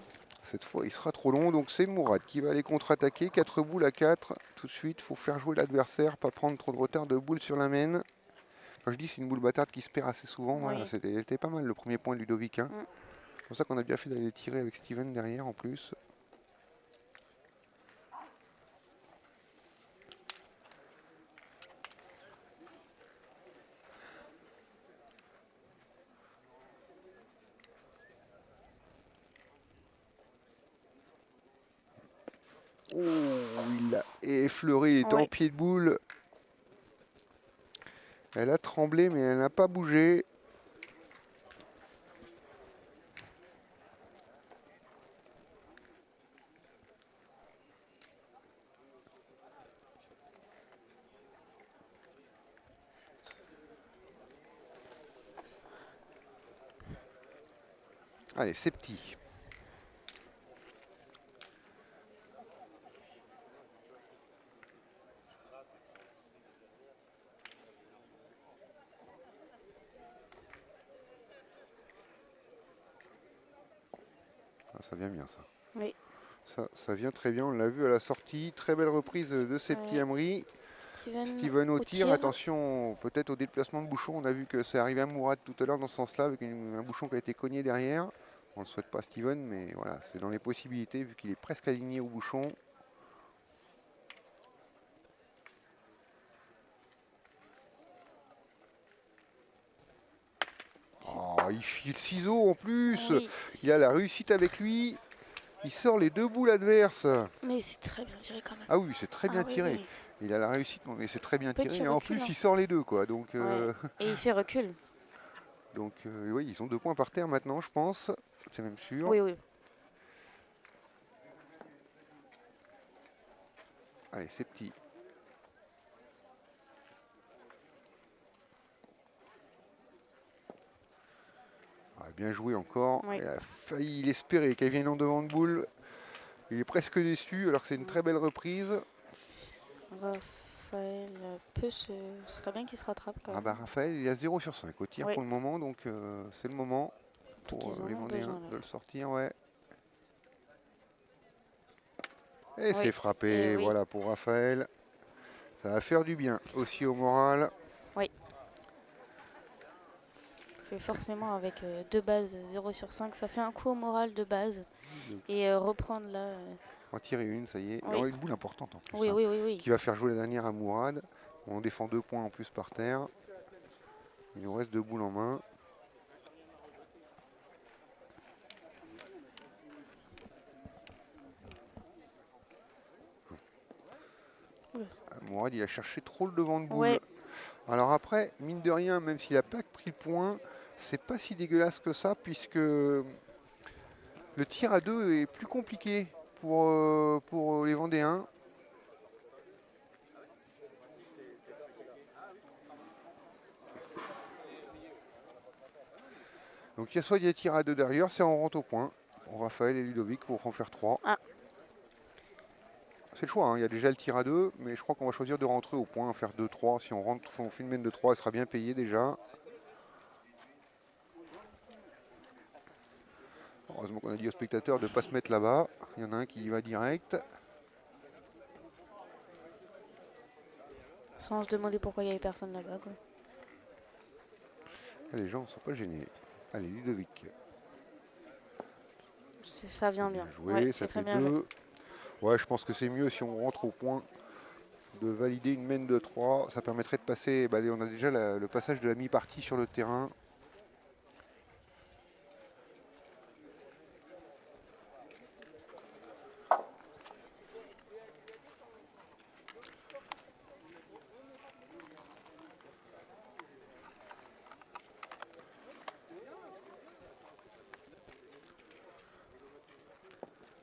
Cette fois, il sera trop long, donc c'est Mourad qui va aller contre-attaquer. 4 boules à 4. Tout de suite, il faut faire jouer l'adversaire, pas prendre trop de retard de boules sur la main. Quand je dis c'est une boule bâtarde qui se perd assez souvent, Oui. voilà, c'était pas mal le premier point de Ludovic. Hein. Mm. C'est pour ça qu'on a bien fait d'aller tirer avec Steven derrière en plus. Oh, il a effleuré, il était Ouais. en pied de boule. Elle a tremblé, mais elle n'a pas bougé. Allez, c'est petit. Ah, ça vient bien ça. Oui. Ça vient très bien, on l'a vu à la sortie. Très belle reprise de ces petits Ouais. Emery. Steven, Steven au tir, attention peut-être au déplacement de bouchon. On a vu que c'est arrivé à Mourad tout à l'heure dans ce sens-là avec un bouchon qui a été cogné derrière. On ne le souhaite pas à Steven, mais voilà, c'est dans les possibilités vu qu'il est presque aligné au bouchon. Oh, il file ciseaux en plus. Oui. Il a la réussite avec lui. Il sort les 2 boules adverses. Mais c'est très bien tiré quand même. Ah oui, c'est très bien Ah oui, tiré. oui. Il a la réussite, mais c'est très bien Petit tiré. Et en recul, plus, hein. il sort les 2, quoi. Donc, Ouais. Et il fait recul. Oui, ils ont 2 points par terre maintenant, je pense. C'est même sûr. Oui, oui. Allez, c'est petit. Ah, bien joué encore. Oui. Il a failli l'espérer qu'elle vienne en devant de boule. Il est presque déçu, alors que c'est une très belle reprise. Raphaël ce serait bien qu'il se rattrape quand Ah même. bah Raphaël, il est à 0 sur 5 au tir Oui. pour le moment, donc c'est le moment Surtout pour qu'ils en les ont Vendéens besoin, là. de le sortir, ouais. Et Oui. c'est frappé, Et oui. voilà pour Raphaël. Ça va faire du bien aussi au moral. Que forcément avec 2 bases 0 sur 5, ça fait un coup au moral de base. Et reprendre là. On va tirer une, ça y est. Oui. Non, une boule importante en plus. Oui, hein, oui, oui, oui. Qui va faire jouer la dernière à Mourad. On défend 2 points en plus par terre. Il nous reste 2 boules en main. Mourad, il a cherché trop le devant de boule. Ouais. Alors après, mine de rien, même s'il n'a pas pris le point, c'est pas si dégueulasse que ça, puisque le tir à 2 est plus compliqué pour les Vendéens. Donc il y a soit des tirs à 2 derrière, c'est on rentre au point. Pour Raphaël et Ludovic pour en faire 3. Ah. C'est le choix, hein. Il y a déjà le tir à 2, mais je crois qu'on va choisir de rentrer au point, en faire 2-3. Si on rentre, on fait une mène de 3, elle sera bien payée déjà. Heureusement qu'on a dit aux spectateurs de ne pas se mettre là-bas. Il y en a un qui y va direct. Sans se demander pourquoi il n'y avait personne là-bas, quoi. Les gens ne sont pas gênés. Allez, Ludovic. Ça vient bien. Joué, Ouais, ça c'est très fait bien joué. 2. Ouais, je pense que c'est mieux si on rentre au point de valider une mène de 3. Ça permettrait de passer. Bah, on a déjà le passage de la mi-partie sur le terrain.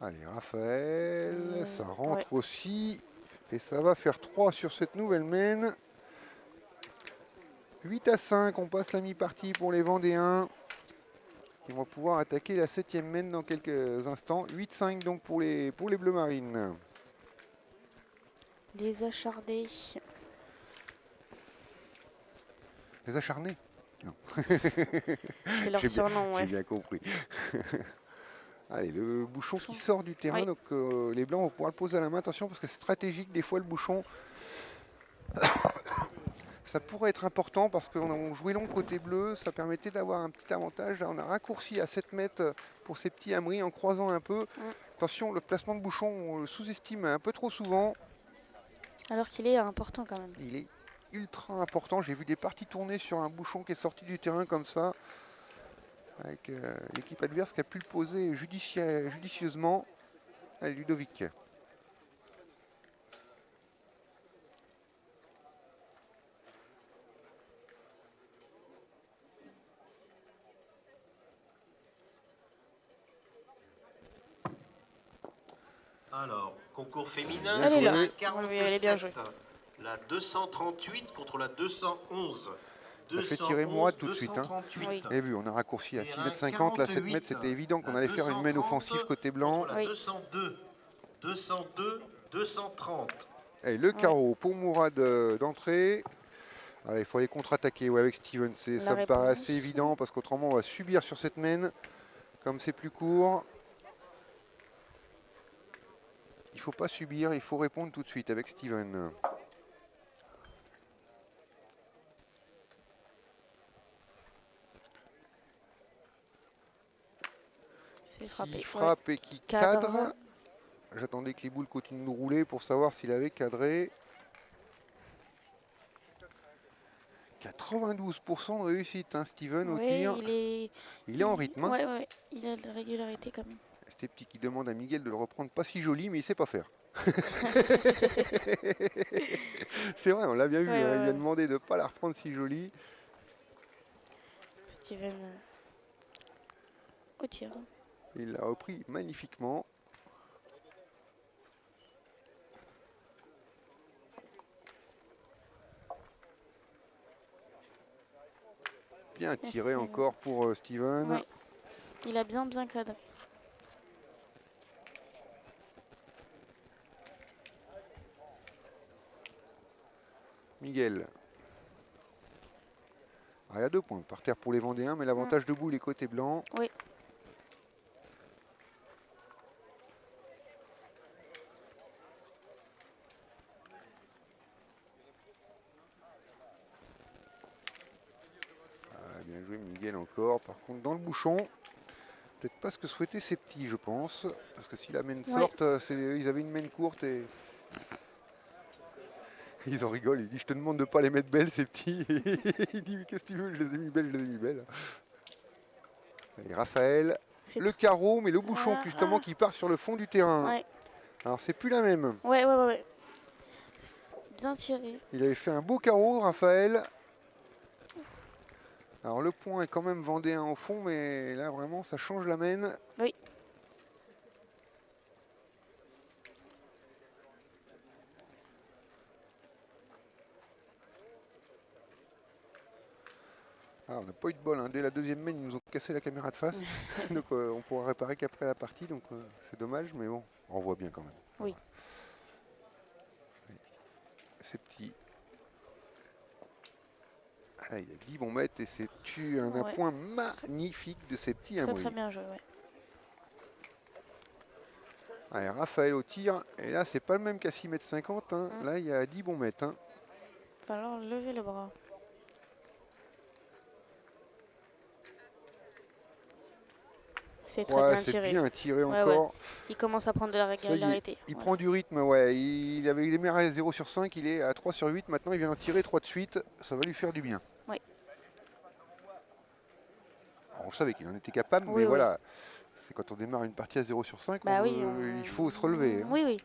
Allez, Raphaël, ça rentre aussi. Et ça va faire 3 sur cette nouvelle main. 8-5, on passe la mi-partie pour les Vendéens. Ils vont pouvoir attaquer la 7e main dans quelques instants. 8-5 donc pour les Bleus Marines. Des acharnés. Les acharnés? C'est leur J'ai bien- surnom, J'ai ouais. bien compris. Allez, le bouchon qui sort du terrain, Oui. donc les blancs vont pouvoir le poser à la main. Attention parce que c'est stratégique, des fois le bouchon, ça pourrait être important parce qu'on a joué long côté bleu, ça permettait d'avoir un petit avantage. Là, on a raccourci à 7 mètres pour ces petits hamris en croisant un peu. Attention, le placement de bouchon, on le sous-estime un peu trop souvent. Alors qu'il est important quand même. Il est ultra important. J'ai vu des parties tourner sur un bouchon qui est sorti du terrain comme ça, avec l'équipe adverse qui a pu le poser judicieusement. Allez, Ludovic. Alors, concours féminin, Elle est là. la Oui, elle est bien 47, jouée. la 238 contre la 211. Ça fait tirer Mourad tout de suite, hein. 238. Oui. Vous avez vu, on a raccourci à 6 Terrain mètres 50, là 7 48, mètres, c'était évident qu'on la allait faire une main 230 offensive côté blanc. contre la Oui. 202, 202, 230. Et le carreau pour Mourad d'entrée. Il faut aller contre-attaquer avec Steven. La Ça me paraît réponse. assez évident parce qu'autrement on va subir sur cette main. Comme c'est plus court. Il ne faut pas subir, il faut répondre tout de suite avec Steven. C'est frappé. Qui frappe et qui cadre. cadre. J'attendais que les boules continuent de rouler pour savoir s'il avait cadré. 92% de réussite, hein, Steven, au Ouais, tir. il est en rythme. Hein. Ouais, il a de la régularité quand même. C'était petit qui demande à Miguel de le reprendre pas si joli, mais il sait pas faire. C'est vrai, on l'a bien vu. Ouais, Hein, ouais, il lui a ouais. demandé de ne pas la reprendre si jolie. Steven au tir. Il l'a repris magnifiquement. Bien tiré Merci. encore pour Steven. Ouais. Il a bien cadré. Miguel. Il y a 2 points par terre pour les Vendéens, mais l'avantage debout, les côtés blancs. Oui. Bien joué Miguel encore. Par contre, dans le bouchon, peut-être pas ce que souhaitaient ces petits, je pense. Parce que si la main sorte, ils avaient une main courte et... Ils en rigolent, il dit je te demande de pas les mettre belles ces petits. Il dit mais qu'est-ce que tu veux, je les ai mis belles, je les ai mis belles. Et Raphaël, C'est le carreau, mais le bouchon Ah, justement qui part sur le fond du terrain. Ouais. Alors c'est plus la même. Ouais. Bien tiré. Il avait fait un beau carreau, Raphaël. Alors le point est quand même vendéen au fond, mais là vraiment ça change la main. Oui. Ah, on n'a pas eu de bol, hein. Dès la deuxième main, ils nous ont cassé la caméra de face. Donc on pourra réparer qu'après la partie, donc c'est dommage, mais bon, on voit bien quand même. Oui. C'est petit. Ah, il y a 10 bons mètres et c'est un Ouais. point magnifique de ces petits Très hamris. très bien joué, ouais. Allez, Raphaël au tir, et là c'est pas le même qu'à 6,50 m. Hein. Là il y a 10 bons mètres. Hein. Va falloir lever le bras. C'est très Ouais, bien c'est tiré. bien tiré Ouais, encore. Il commence à prendre de la Ça y est, régularité. il Ouais. prend du rythme, ouais. Il avait démarré à 0 sur 5, il est à 3 sur 8. Maintenant, il vient d'en tirer 3 de suite. Ça va lui faire du bien. Oui. Alors, on savait qu'il en était capable, Oui, mais oui. voilà. C'est quand on démarre une partie à 0 sur 5, Bah oui, il faut se relever. Hein. Oui.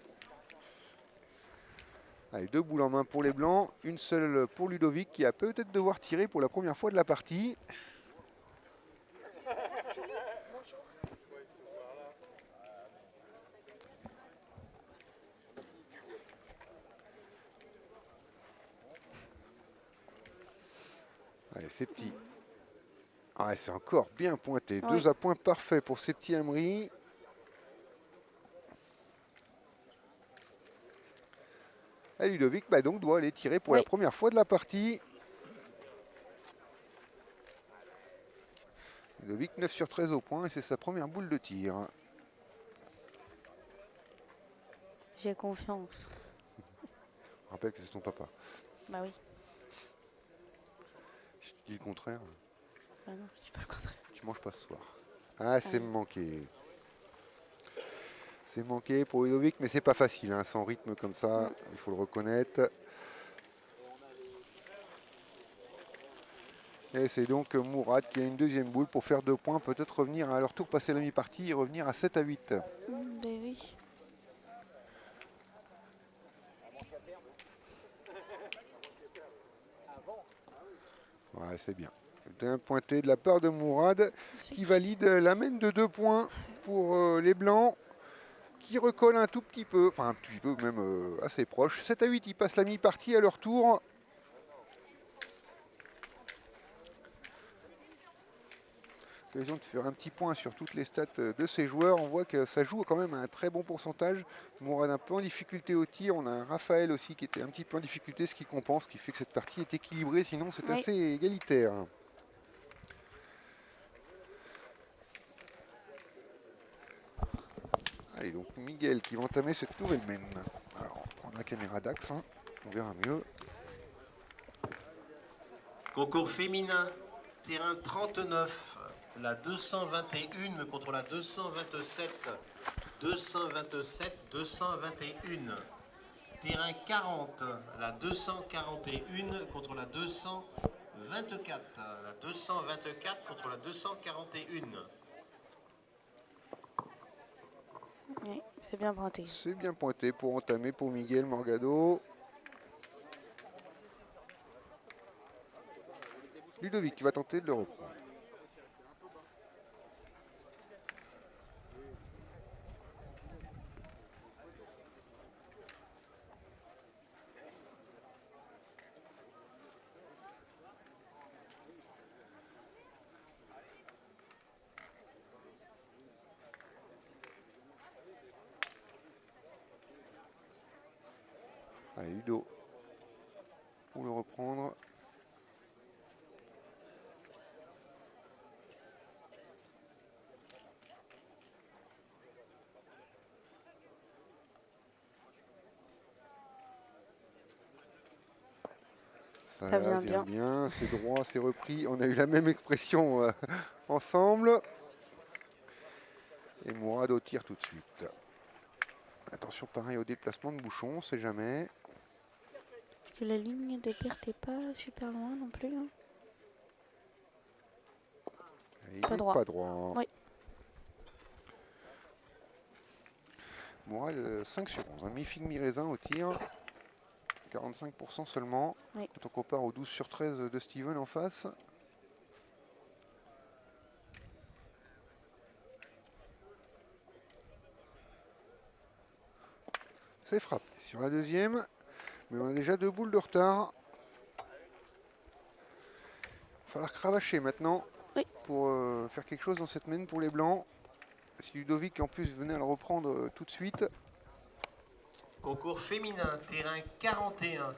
Allez, 2 boules en main pour les blancs. Une seule pour Ludovic qui a peut-être devoir tirer pour la première fois de la partie. Allez, c'est petit. Ah, c'est encore bien pointé. Oui. 2 à points parfaits pour ces petits Emery. Et Ludovic donc doit aller tirer pour Oui. la première fois de la partie. Ludovic 9 sur 13 au point et c'est sa première boule de tir. J'ai confiance. Je rappelle que c'est ton papa. Bah oui. Si tu dis le contraire, Bah non, je dis pas le contraire. tu manges pas ce soir. Ah, c'est oui. manqué. C'est manqué pour Ludovic, mais c'est pas facile, hein, sans rythme comme ça, il faut le reconnaître. Et c'est donc Mourad qui a une deuxième boule pour faire 2 points, peut-être revenir à leur tour, passer la mi-partie et revenir à 7 à 8. Ben oui. Ouais, c'est bien. Bien pointé de la part de Mourad qui valide l'amène de 2 points pour les Blancs qui recollent un tout petit peu, enfin un petit peu même assez proche. 7 à 8, ils passent la mi-partie à leur tour. Occasion de faire un petit point sur toutes les stats de ces joueurs. On voit que ça joue quand même à un très bon pourcentage. Mourad un peu en difficulté au tir. On a un Raphaël aussi qui était un petit peu en difficulté, ce qui compense, ce qui fait que cette partie est équilibrée. Sinon, c'est Oui. assez égalitaire. Allez, donc Miguel qui va entamer cette nouvelle mène. Alors, on prend la caméra d'axe, hein, on verra mieux. Concours féminin, terrain 39, la 221 contre la 227. 227, 221. Terrain 40, la 241 contre la 224. La 224 contre la 241. Oui, c'est bien pointé. C'est bien pointé pour entamer pour Miguel Morgado. Ludovic qui va tenter de le reprendre. Allez, Ludo, pour le reprendre. Ça vient bien. C'est droit, c'est repris. On a eu la même expression ensemble. Et Mourad au tir tout de suite. Attention pareil au déplacement de bouchon, on sait jamais. Parce que la ligne de perte n'est pas super loin non plus. Hein. Et il Pas est droit. Pas droit. Oui. Mourad 5 sur 11. Mi-figue, mi-raisin au tir. 45% seulement. Oui. Quand on compare aux 12 sur 13 de Steven en face. C'est frappé sur la deuxième. Mais on a déjà 2 boules de retard. Il va falloir cravacher maintenant. Oui. Pour faire quelque chose dans cette mène pour les Blancs. Si Ludovic en plus venait à le reprendre tout de suite. Concours féminin, terrain 41.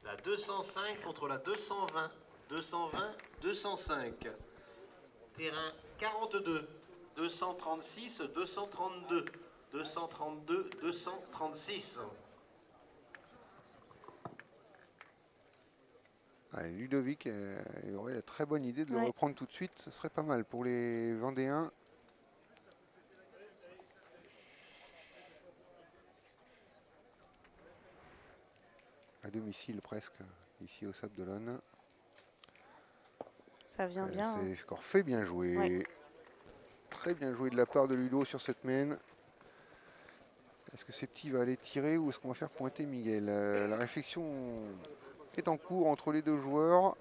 La 205 contre la 220. 220, 205. Terrain 42. 236, 232. 232, 236. Allez, Ludovic il aurait la très bonne idée de le Ouais. reprendre tout de suite. Ce serait pas mal pour les Vendéens. À domicile presque, ici au Sable d'Olonne. Ça vient bien. Hein. C'est encore fait bien joué. Ouais. Très bien joué de la part de Ludo sur cette mène. Est-ce que ces petits va aller tirer ou est-ce qu'on va faire pointer Miguel? La réflexion est en cours entre les deux joueurs.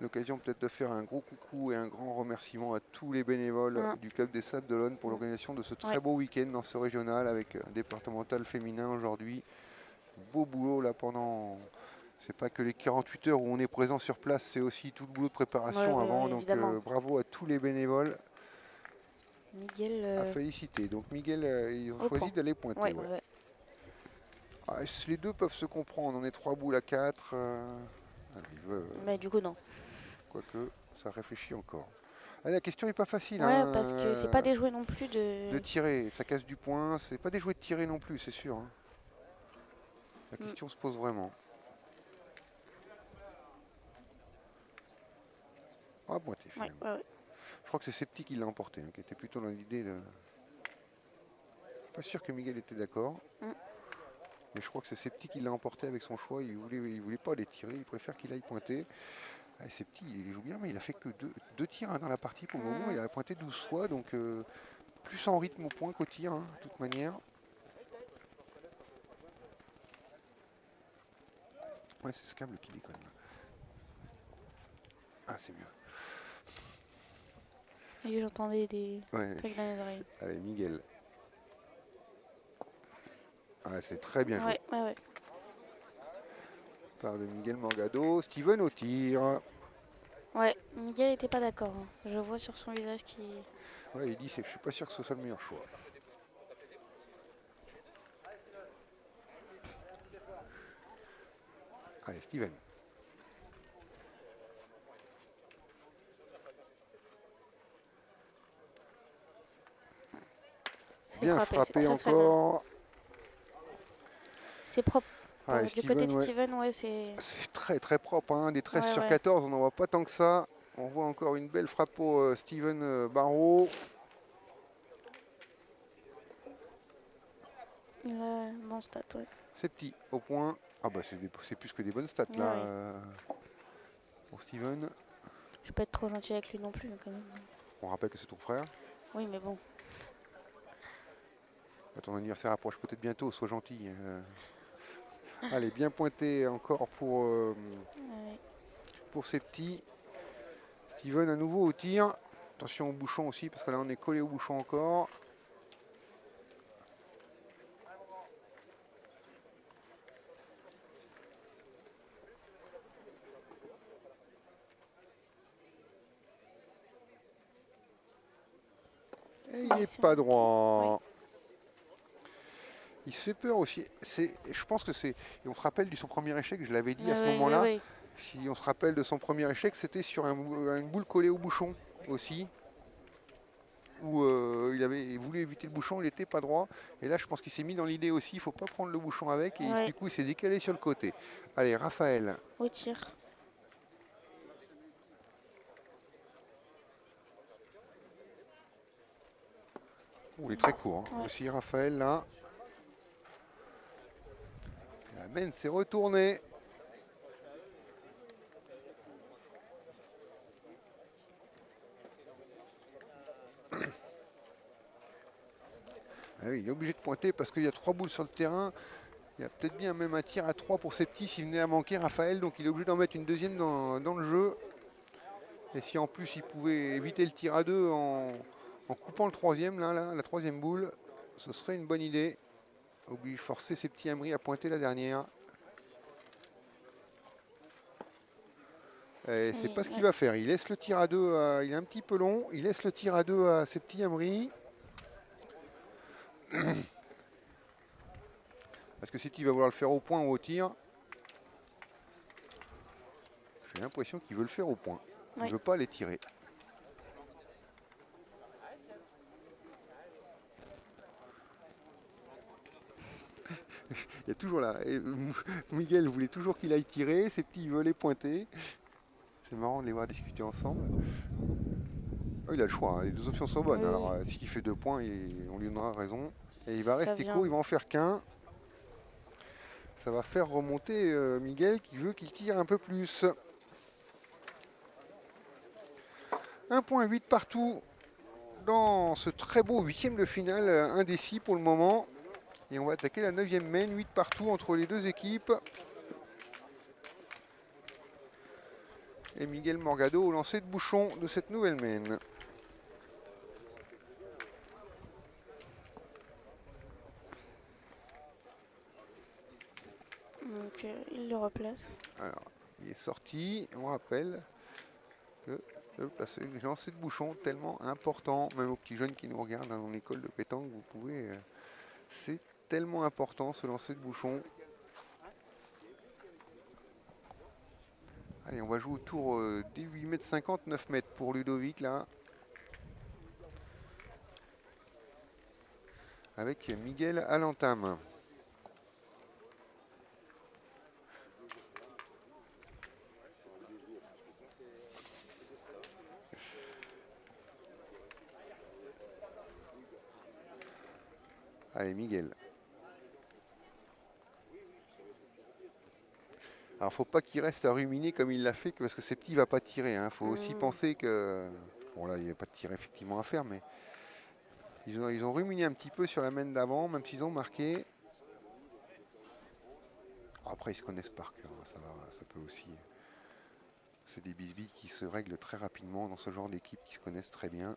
L'occasion peut-être de faire un gros coucou et un grand remerciement à tous les bénévoles du Club des Sables d'Olonne pour l'organisation de ce très beau week-end dans ce régional avec un départemental féminin aujourd'hui. Beau boulot là pendant ces C'est pas que les 48 heures où on est présent sur place, c'est aussi tout le boulot de préparation Ouais, avant. ouais, Donc évidemment. bravo à tous les bénévoles. Miguel, À féliciter. Donc Miguel, ils ont au choisi point. d'aller pointer. Ouais, Ouais. ouais, ouais. Ah, les deux peuvent se comprendre. On est 3 boules à 4. Mais du coup, non. Quoique, ça réfléchit encore. Ah, la question n'est pas facile. Ouais, Hein, parce que c'est pas des jouets non plus de de... tirer. Ça casse du point. C'est pas des jouets de tirer non plus, c'est sûr. Hein. La question se pose vraiment. Ah, pointé Ouais, finalement. ouais, ouais. Je crois que c'est Septi qui l'a emporté, hein, qui était plutôt dans l'idée de... Pas sûr que Miguel était d'accord. Mais je crois que c'est Septi qui l'a emporté avec son choix. Il voulait pas les tirer, il préfère qu'il aille pointer. Ah, Septi, il joue bien, mais il a fait que deux tirs hein, dans la partie pour le moment. Il a pointé 12 fois, donc plus en rythme au point qu'au tir, hein, de toute manière. Ouais, c'est ce câble qui déconne. Ah, c'est mieux. Et j'entendais des Ouais. trucs dans les oreilles. Allez, Miguel. Ah, c'est très bien joué. Ouais, ouais, ouais. Par de Miguel Morgado. Steven au tir. Ouais, Miguel était pas d'accord. Hein. Je vois sur son visage qu'il... Ouais, il dit je suis pas sûr que ce soit le meilleur choix. Allez, Steven. Bien frappé c'est très, très bien. encore. C'est propre. Allez, Du côté de ouais. Steven, ouais, c'est... C'est très très propre. Hein. Des 13 Ouais, sur ouais. 14, on n'en voit pas tant que ça. On voit encore une belle frappe au Steven Barrault. Bon stat, ouais. C'est petit au point. Ah bah c'est plus que des bonnes stats Ouais, là ouais. pour Steven. Je vais pas être trop gentil avec lui non plus, quand même. On rappelle que c'est ton frère. Oui, mais bon. Ton anniversaire approche peut-être bientôt, sois gentil. Allez, bien pointé encore pour ces petits. Steven à nouveau au tir. Attention au bouchon aussi, parce que là on est collé au bouchon encore. Et il n'est pas droit. Oui. Il se fait peur aussi. Je pense que c'est... Et on se rappelle de son premier échec, je l'avais dit à ce Ouais, moment-là. ouais, ouais. Si on se rappelle de son premier échec, c'était sur une boule collée au bouchon aussi. Où il voulu éviter le bouchon, il n'était pas droit. Et là, je pense qu'il s'est mis dans l'idée aussi, il ne faut pas prendre le bouchon avec. Et Ouais. du coup, il s'est décalé sur le côté. Allez, Raphaël. Au tir. Oh, il est très court. Hein. Ouais. Aussi, Raphaël, là. La main s'est retournée. Ah oui, il est obligé de pointer parce qu'il y a 3 boules sur le terrain. Il y a peut-être bien même un tir à 3 pour ces petits s'il venait à manquer Raphaël. Donc il est obligé d'en mettre une deuxième dans le jeu. Et si en plus il pouvait éviter le tir à 2 en coupant le troisième, là, la troisième boule, ce serait une bonne idée. Oblige de forcer ces petits Amri à pointer la dernière. Et c'est pas ce qu'il va faire. Il laisse le tir à 2, il est un petit peu long. Il laisse le tir à 2 à ces petits Amri. Parce que si tu vas vouloir le faire au point ou au tir, j'ai l'impression qu'il veut le faire au point. Il ne veut pas les tirer. Il y a toujours là. Et Miguel voulait toujours qu'il aille tirer. Ces petits, ils veulent les pointer. C'est marrant de les voir discuter ensemble. Oh, il a le choix. Hein. Les deux options sont bonnes. Oui. Alors, s'il fait 2 points, on lui donnera raison. Et il va Ça rester vient. court. Il va en faire qu'un. Ça va faire remonter Miguel qui veut qu'il tire un peu plus. 1,8 partout dans ce très beau 8e de finale indécis pour le moment. Et on va attaquer la 9e main, 8 partout entre les deux équipes. Et Miguel Morgado au lancer de bouchon de cette nouvelle main. Donc, donc il le replace. Alors, il est sorti. On rappelle que le lancer de bouchon tellement important, même aux petits jeunes qui nous regardent dans l'école de pétanque, vous pouvez. C'est tellement important ce lancer de bouchon. Allez, on va jouer autour des 8,50 m, 9 mètres pour Ludovic là. Avec Miguel à l'entame. Allez, Miguel. Alors, faut pas qu'il reste à ruminer comme il l'a fait, parce que c'est petit, il va pas tirer. Il faut aussi penser que... Bon, là, il n'y a pas de tir effectivement à faire, mais... Ils ont ruminé un petit peu sur la main d'avant, même s'ils ont marqué. Après, ils se connaissent par cœur, hein, ça peut aussi... C'est des bisbis qui se règlent très rapidement dans ce genre d'équipe, qui se connaissent très bien.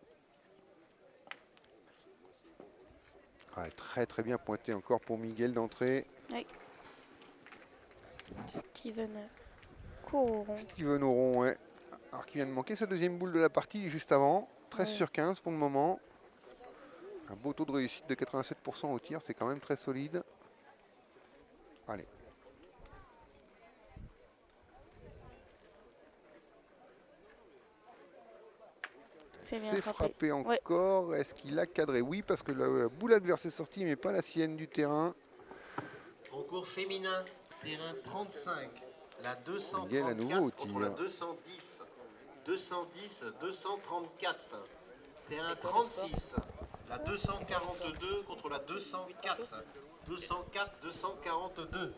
Ouais, très très bien pointé encore pour Miguel d'entrée. Oui. Steven Coron. Steven Auron, ouais. Alors qui vient de manquer sa deuxième boule de la partie juste avant. 13 sur 15 pour le moment. Un beau taux de réussite de 87% au tir, c'est quand même très solide. Allez. C'est bien C'est frappé. frappé encore. Est-ce qu'il a cadré? Oui, parce que la boule adverse est sortie, mais pas la sienne du terrain. Concours féminin, terrain 35, la Miguel à nouveau au 234 contre la tir. 210. 210, 234. Terrain 36, la 242 contre la 204. 204, 242.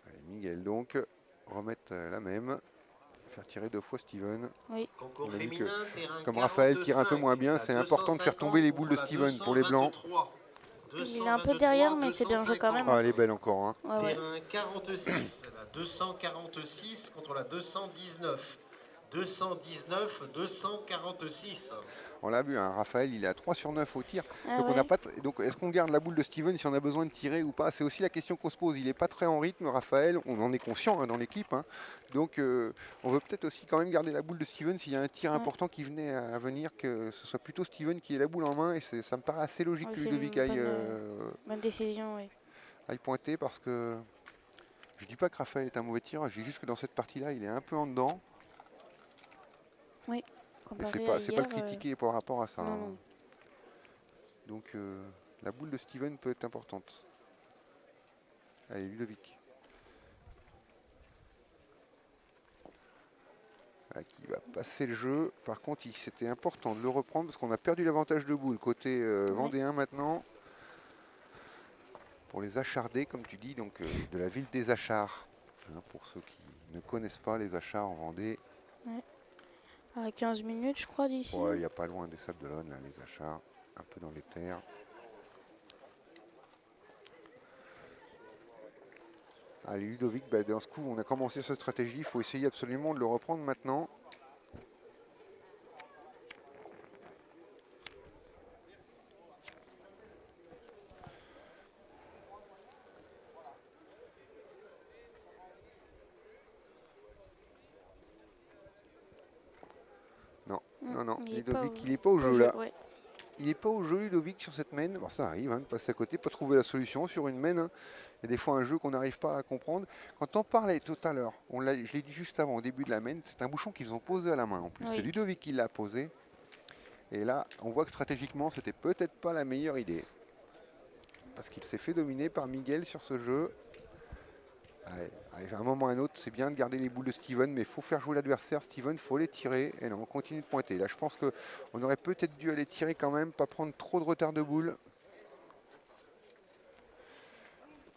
Allez, Miguel donc, remettre la même. Faire tirer 2 fois Steven. Oui. Concours On a vu féminin, terrain comme Raphaël tire un peu 45, moins bien, la c'est important de faire tomber les boules de contre la Steven pour les blancs. 223. Il est un peu derrière, mais c'est bien joué quand même. Ah, elle est belle encore. Hein. Ouais, ouais. Terrain 46, la 246 contre la 219. 219, 246. On l'a vu, hein, Raphaël, il est à 3 sur 9 au tir. Ah Donc, on ouais. n'a pas donc est-ce qu'on garde la boule de Steven si on a besoin de tirer ou pas? C'est aussi la question qu'on se pose. Il n'est pas très en rythme, Raphaël. On en est conscient hein, dans l'équipe. Hein. Donc on veut peut-être aussi quand même garder la boule de Steven s'il y a un tir important qui venait à venir, que ce soit plutôt Steven qui ait la boule en main. Et ça me paraît assez logique Oui, que c'est Ludovic une bonne décision, oui. aille pointer, parce que je dis pas que Raphaël est un mauvais tireur. Je dis juste que dans cette partie-là, il est un peu en dedans. Oui. Mais Comparé c'est à pas le hier, critiquer par rapport à ça. non, Hein. non. Donc la boule de Steven peut être importante. Allez, Ludovic. Ah, qui va passer le jeu. Par contre, c'était important de le reprendre parce qu'on a perdu l'avantage de boule côté vendéen maintenant. Pour les Achards, comme tu dis, donc de la ville des Achards. Hein, pour ceux qui ne connaissent pas les Achards en Vendée. Ouais. À 15 minutes, je crois, d'ici. Ouais, il n'y a pas loin des Sables d'Olonne, là, les Achards. Un peu dans les terres. Allez, Ludovic, bah, dans ce coup, on a commencé cette stratégie. Il faut essayer absolument de le reprendre maintenant. Non, non, non. Ludovic, il n'est pas au jeu là. Ouais. Il n'est pas au jeu, Ludovic, sur cette main. Bon, ça arrive, hein, de passer à côté, pas trouver la solution sur une main. Hein. Il y a des fois un jeu qu'on n'arrive pas à comprendre. Quand on parlait tout à l'heure, je l'ai dit juste avant, au début de la main, c'est un bouchon qu'ils ont posé à la main en plus. Oui. C'est Ludovic qui l'a posé. Et là, on voit que stratégiquement, c'était peut-être pas la meilleure idée. Parce qu'il s'est fait dominer par Miguel sur ce jeu. Allez, à un moment ou à un autre, c'est bien de garder les boules de Steven, mais il faut faire jouer l'adversaire. Steven, il faut les tirer. Et là, on continue de pointer. Là, je pense qu'on aurait peut-être dû aller tirer quand même, pas prendre trop de retard de boules.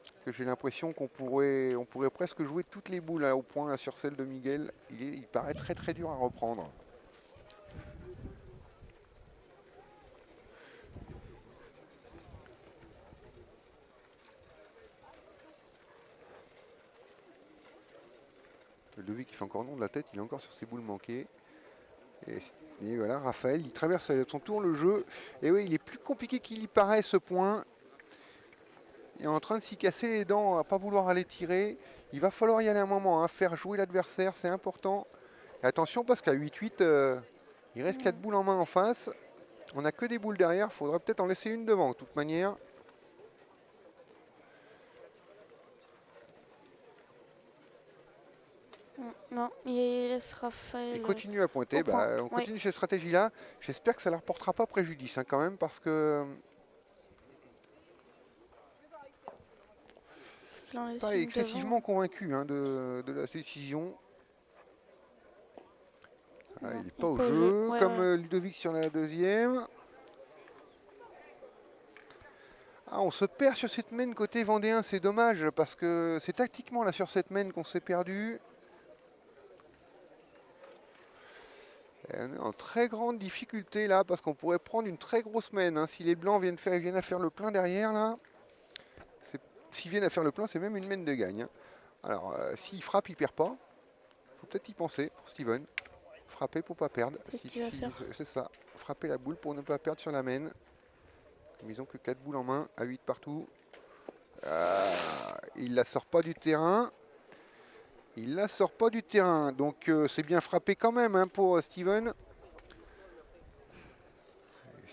Parce que j'ai l'impression on pourrait presque jouer toutes les boules là, au point là, sur celle de Miguel. Il paraît très très dur à reprendre. Ludovic qui fait encore non de la tête, il est encore sur ses boules manquées. Et voilà, Raphaël, il traverse à son tour le jeu. Et oui, il est plus compliqué qu'il y paraît ce point. Il est en train de s'y casser les dents, à pas vouloir aller tirer. Il va falloir y aller un moment, hein, faire jouer l'adversaire, c'est important. Et attention parce qu'à 8-8, il reste 4 boules en main en face. On n'a que des boules derrière, il faudrait peut-être en laisser une devant de toute manière. Non, il laisse Raphaël. Il continue à pointer, au point. on continue cette stratégie-là. J'espère que ça ne leur portera pas préjudice hein, quand même parce que Il en laisse pas une excessivement convaincu hein, de la décision. Ah, Non, il n'est pas au pas au jeu, jeu, ouais, comme ouais. Ludovic sur la deuxième. Ah, on se perd sur cette main côté vendéen, c'est dommage parce que c'est tactiquement là sur cette main qu'on s'est perdu. Et on est en très grande difficulté là parce qu'on pourrait prendre une très grosse main. Hein. Si les blancs viennent à faire le plein derrière là, s'ils viennent à faire le plein, c'est même une main de gagne. Hein. Alors, s'il frappe, il perd pas. Il faut peut-être y penser pour Steven. Frapper pour pas perdre. C'est ce qu'il va faire. C'est ça. Frapper la boule pour ne pas perdre sur la main. Ils ont que 4 boules en main, à 8 partout. Il la sort pas du terrain. Il la sort pas du terrain. Donc c'est bien frappé quand même hein, pour Steven.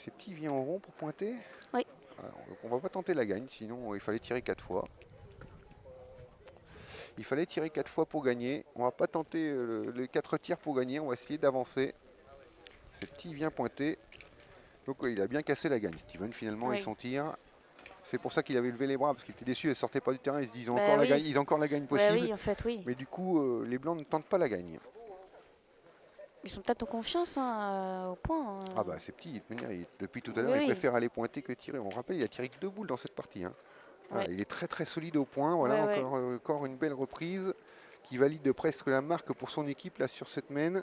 Ces petits viennent en rond pour pointer. Oui. Alors, donc on va pas tenter la gagne, sinon il fallait tirer 4 fois. Il fallait tirer 4 fois pour gagner. On va pas tenter les 4 tirs pour gagner. On va essayer d'avancer. Ces petits vient pointer. Donc il a bien cassé la gagne. Steven finalement avec son tir. C'est pour ça qu'il avait levé les bras parce qu'il était déçu, elle ne sortait pas du terrain. Il se dit ils ont encore la gagne, ils ont encore la gagne possible. Oui, en fait, oui. Mais du coup, les blancs ne tentent pas la gagne. Ils sont peut-être en confiance hein, au point. Ah bah c'est petit, de toute manière, depuis tout à l'heure, il préfère aller pointer que tirer. On rappelle, il a tiré que 2 boules dans cette partie. Hein. Voilà, il est très très solide au point. Voilà, encore une belle reprise qui valide presque la marque pour son équipe là sur cette main.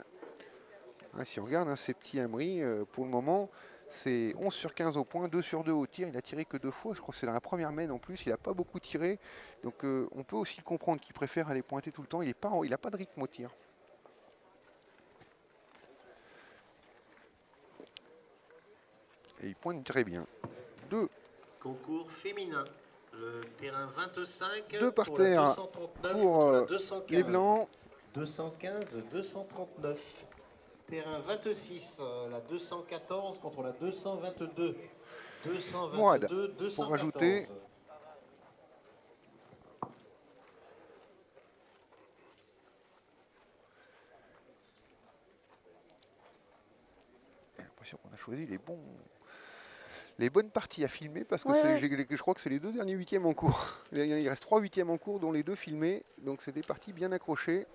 Hein, si on regarde hein, ces petits Amri, pour le moment, c'est 11 sur 15 au point, 2 sur 2 au tir. Il a tiré que 2 fois, je crois que c'est dans la première main en plus. Il n'a pas beaucoup tiré. Donc on peut aussi comprendre qu'il préfère aller pointer tout le temps. Il n'a pas de rythme au tir. Et il pointe très bien. 2. Concours féminin. Le terrain 25 2 par pour la terre 239 pour contre la 215. les blancs. 215, 239. Terrain 26, la 214 contre la 222. 222, Mourad, 214. pour rajouter. J'ai l'impression qu'on a choisi les bonnes parties à filmer parce que je crois que c'est les 2 derniers huitièmes en cours. Il reste 3 huitièmes en cours dont les 2 filmés. Donc c'est des parties bien accrochées.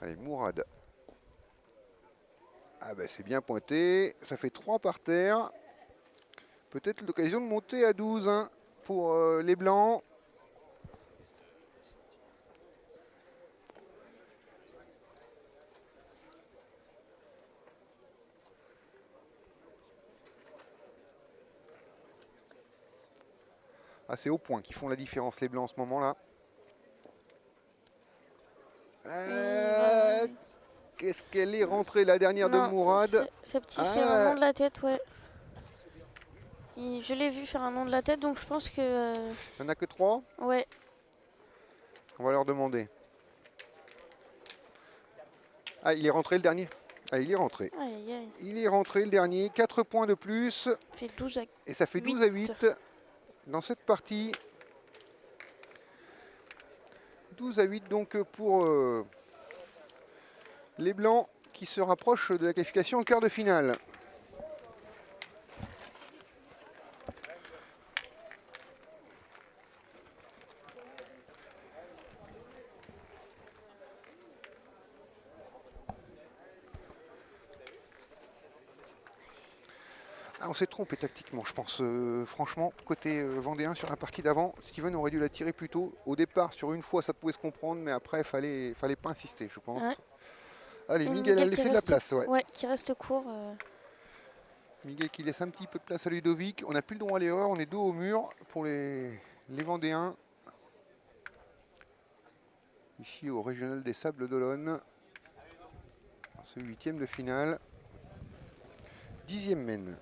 Allez, Mourad. Ah ben c'est bien pointé. Ça fait 3 par terre. Peut-être l'occasion de monter à 12 hein, pour les blancs. Ah, c'est au point qui font la différence les blancs en ce moment-là. Qu'est-ce qu'elle est rentrée la dernière de Mourad? Ce petit fait un nom de la tête, ouais. Je l'ai vu faire un nom de la tête, donc je pense que... Il n'y en a que 3? Ouais. On va leur demander. Ah, il est rentré le dernier. Ah, il est rentré. Aïe, aïe, aïe. Il est rentré le dernier. 4 points de plus. Ça fait 12 à... Et ça fait 12 à 8 dans cette partie. 12 à 8 donc pour les blancs qui se rapprochent de la qualification en quart de finale. Ah, on s'est trompé tactiquement, je pense. Franchement, côté vendéen sur la partie d'avant, Steven aurait dû la tirer plus tôt. Au départ, sur une fois, ça pouvait se comprendre, mais après, fallait pas insister, je pense. Ouais. Allez, Miguel a laissé de la place. Ouais, qui reste court. Miguel qui laisse un petit peu de place à Ludovic. On n'a plus le droit à l'erreur, on est dos au mur pour les vendéens. ici au Régional des Sables d'Olonne, dans ce 8e de finale. 10e mène.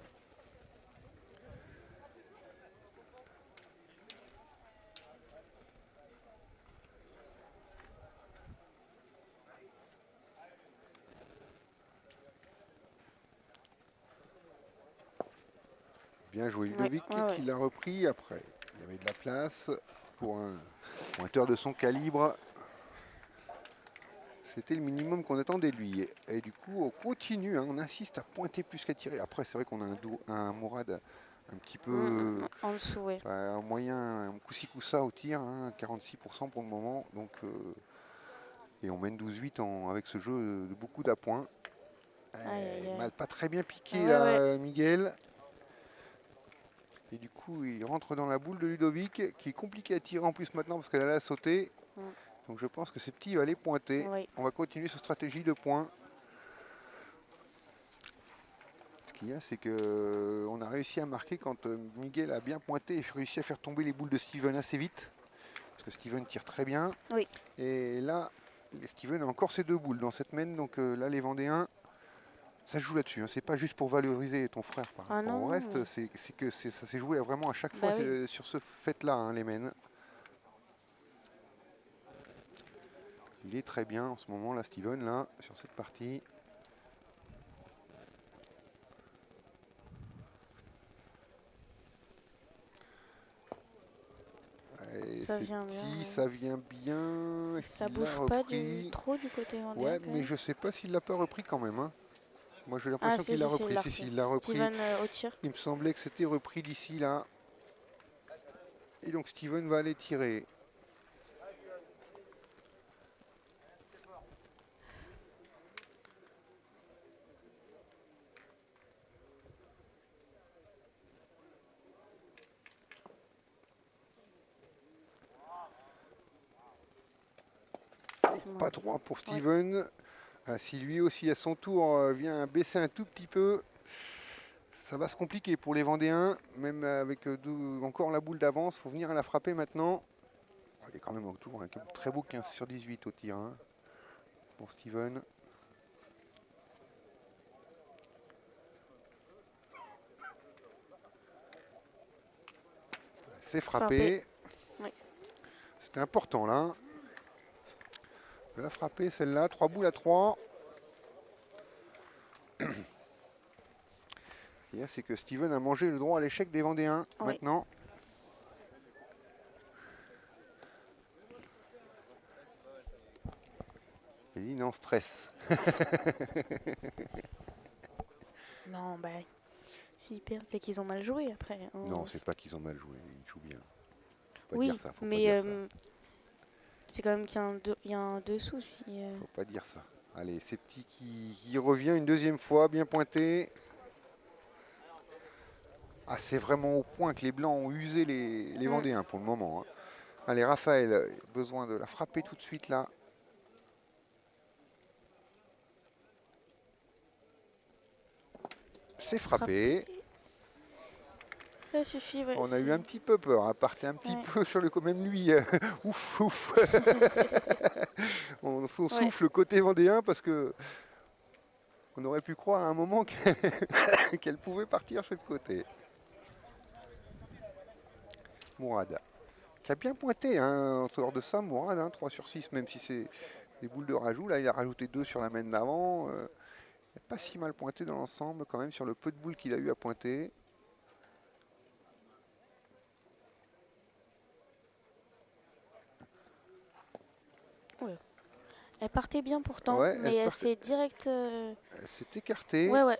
Bien joué Ludovic qui l'a repris après. Il y avait de la place pour un pointeur de son calibre. C'était le minimum qu'on attendait de lui. Et du coup, on continue, hein, on insiste à pointer plus qu'à tirer. Après, c'est vrai qu'on a un Mourad un petit peu en dessous, oui. un moyen, un coup-ci coup-ça au tir, hein, 46% pour le moment. Donc, et on mène 12-8 avec ce jeu de beaucoup d'appoints. Mal pas très bien piqué là, Miguel. Et du coup, il rentre dans la boule de Ludovic, qui est compliqué à tirer en plus maintenant parce qu'elle a sauté. Donc je pense que c'est petit, il va aller pointer. On va continuer sur stratégie de points. Ce qu'il y a, c'est qu'on a réussi à marquer quand Miguel a bien pointé et réussi à faire tomber les boules de Steven assez vite. Parce que Steven tire très bien. Oui. Et là, Steven a encore ses 2 boules dans cette mène. Donc là, les Vendéens, ça se joue là-dessus. Hein. C'est pas juste pour valoriser ton frère par rapport au reste. C'est que ça s'est joué vraiment à chaque fois sur ce fait-là, hein, les mènes. Il est très bien en ce moment, là, Steven, là, sur cette partie. Ça vient bien. Ça vient bien. Ça bouge pas trop du côté vendéen. Ouais, mais je sais pas s'il l'a pas repris quand même. Hein. Moi, j'ai l'impression qu'il l'a repris. Si, il l'a repris. Steven au tir. Il me semblait que c'était repris d'ici, là. Et donc, Steven va aller tirer. Pas droit pour Steven. Si lui aussi à son tour vient baisser un tout petit peu, ça va se compliquer pour les Vendéens, même avec encore la boule d'avance. Il faut venir à la frapper maintenant. Il est quand même autour, un très beau 15 sur 18 au tir, hein, pour Steven. C'est frappé. Oui. C'était important là. De la frapper celle-là, 3 boules à 3. C'est que Steven a mangé le droit à l'échec des Vendéens maintenant. Il dit non, stress. Non, bah, s'ils perdent, c'est qu'ils ont mal joué après. Non, c'est pas qu'ils ont mal joué, ils jouent bien. Faut pas oui, dire ça, faut mais pas dire ça. c'est quand même qu'il y a un dessous. Faut pas dire ça. Allez, c'est petit qui revient une deuxième fois, bien pointé. Ah, c'est vraiment au point que les Blancs ont usé les Vendéens pour le moment. Hein. Allez, Raphaël, besoin de la frapper tout de suite là. C'est frappé. Ça suffit, ouais. On a eu un petit peu peur, hein, partait un petit peu sur le... Même lui, ouf, ouf. On souffle côté vendéen parce que on aurait pu croire à un moment qu'elle pouvait partir sur le côté. Mourad, qui a bien pointé, hein, en dehors de ça, Mourad, hein, 3 sur 6, même si c'est des boules de rajout. Là, il a rajouté 2 sur la mène d'avant. Il n'a pas si mal pointé dans l'ensemble, quand même, sur le peu de boules qu'il a eu à pointer. Ouais. Elle partait bien pourtant, mais elle s'est direct... Elle s'est écartée. Ouais.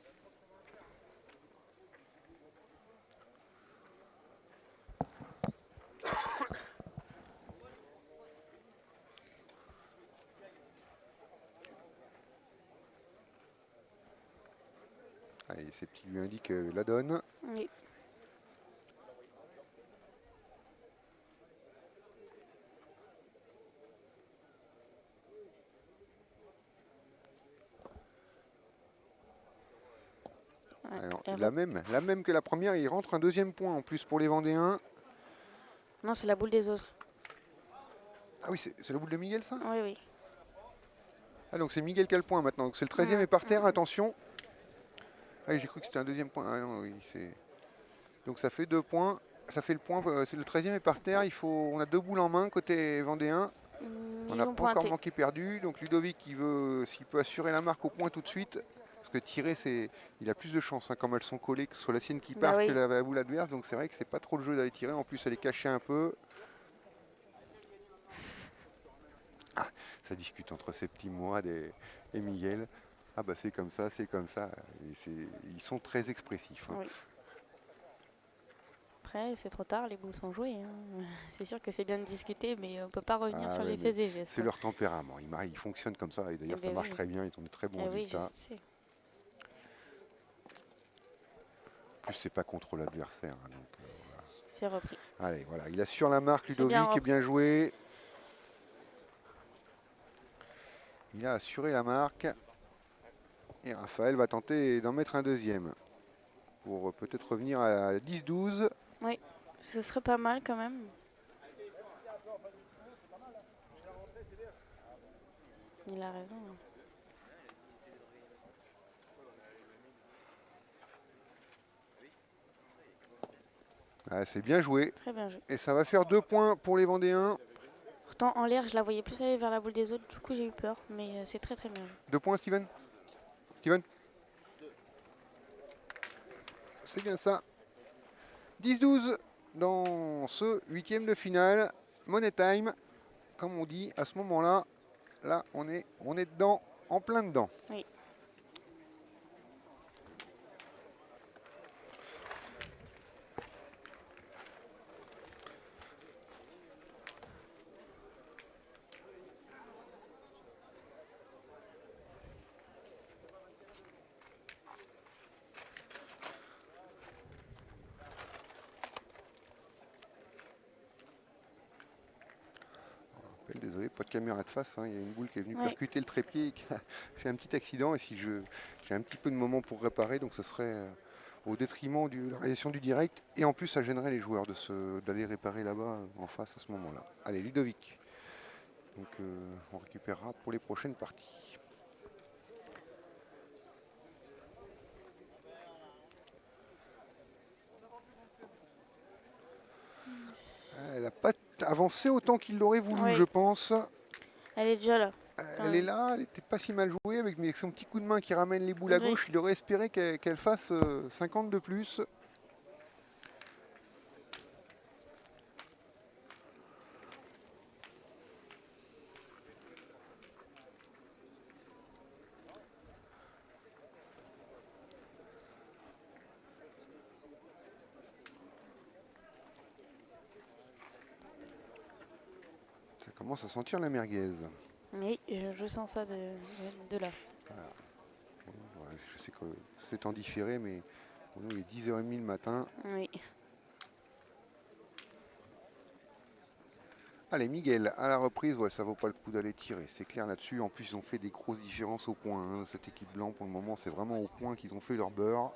Allez, ces petits lui indiquent la donne. Oui. Alors, la même que la première, il rentre un deuxième point en plus pour les Vendéens. Non, c'est la boule des autres. Ah oui, c'est la boule de Miguel, ça? Oui, oui. Ah, donc c'est Miguel qui a le point maintenant. Donc c'est le 13e est par terre, attention. Ah, j'ai cru que c'était un deuxième point. Ah non, oui, c'est... Donc ça fait 2 points. Ça fait le point. C'est le 13e est par terre. On a 2 boules en main côté vendéen. On Ils n'a ont pas encore pointé. manqué perdu. Donc Ludovic, s'il peut assurer la marque au point tout de suite. Parce que tirer, il a plus de chance quand elles sont collées, que ce soit la sienne qui Bah part que oui. la boule adverse. Donc c'est vrai que c'est pas trop le jeu d'aller tirer. En plus, elle est cachée un peu. Ah, ça discute entre ces petits Mourad et Miguel. Ah bah c'est comme ça, c'est comme ça. Ils sont très expressifs. Oui. Après, c'est trop tard, les boules sont jouées. Hein. C'est sûr que c'est bien de discuter, mais on ne peut pas revenir sur Ouais, les mais faits et gestes. c'est leur tempérament. Ils fonctionnent comme ça. Et d'ailleurs, Eh ça ben marche oui. très bien. Ils ont de très bons Eh oui, je résultats. sais. En plus, c'est pas contre l'adversaire. Donc, voilà. C'est repris. Allez, voilà. Il assure la marque, C'est bien Ludovic. repris. Bien joué. Il a assuré la marque. Et Raphaël va tenter d'en mettre un deuxième. Pour peut-être revenir à 10-12. Oui, ce serait pas mal quand même. Il a raison. Hein. Ah, c'est bien joué. Très bien joué. Et ça va faire 2 points pour les Vendéens. Pourtant, en l'air, je la voyais plus aller vers la boule des autres. Du coup, j'ai eu peur. Mais c'est très très bien joué. 2 points, Steven. Steven. C'est bien ça. 10-12 dans ce 8e de finale. Money time, comme on dit à ce moment-là. Là, on est dedans, en plein dedans. Oui. Désolé, pas de caméra de face. Il y a une boule qui est venue Ouais. percuter le trépied et qui a fait un petit accident. Et si j'ai un petit peu de moment pour réparer, donc ça serait au détriment de la réalisation du direct. Et en plus, ça gênerait les joueurs d'aller réparer là-bas en face à ce moment-là. Allez, Ludovic. Donc on récupérera pour les prochaines parties. Elle n'a pas avancé autant qu'il l'aurait voulu, Oui. je pense. Elle est déjà là. Elle est là, elle n'était pas si mal jouée, mais avec son petit coup de main qui ramène les boules à Oui. gauche, il aurait espéré qu'elle fasse 50 de plus. Ça commence à sentir la merguez. Oui, je sens ça de là. Voilà. Bon, ouais, je sais que c'est en différé, mais pour nous, il est 10h30 le matin. Oui. Allez, Miguel, à la reprise, ouais, ça vaut pas le coup d'aller tirer. C'est clair là-dessus. En plus, ils ont fait des grosses différences au point. Hein. Cette équipe blanc, pour le moment, c'est vraiment au point qu'ils ont fait leur beurre.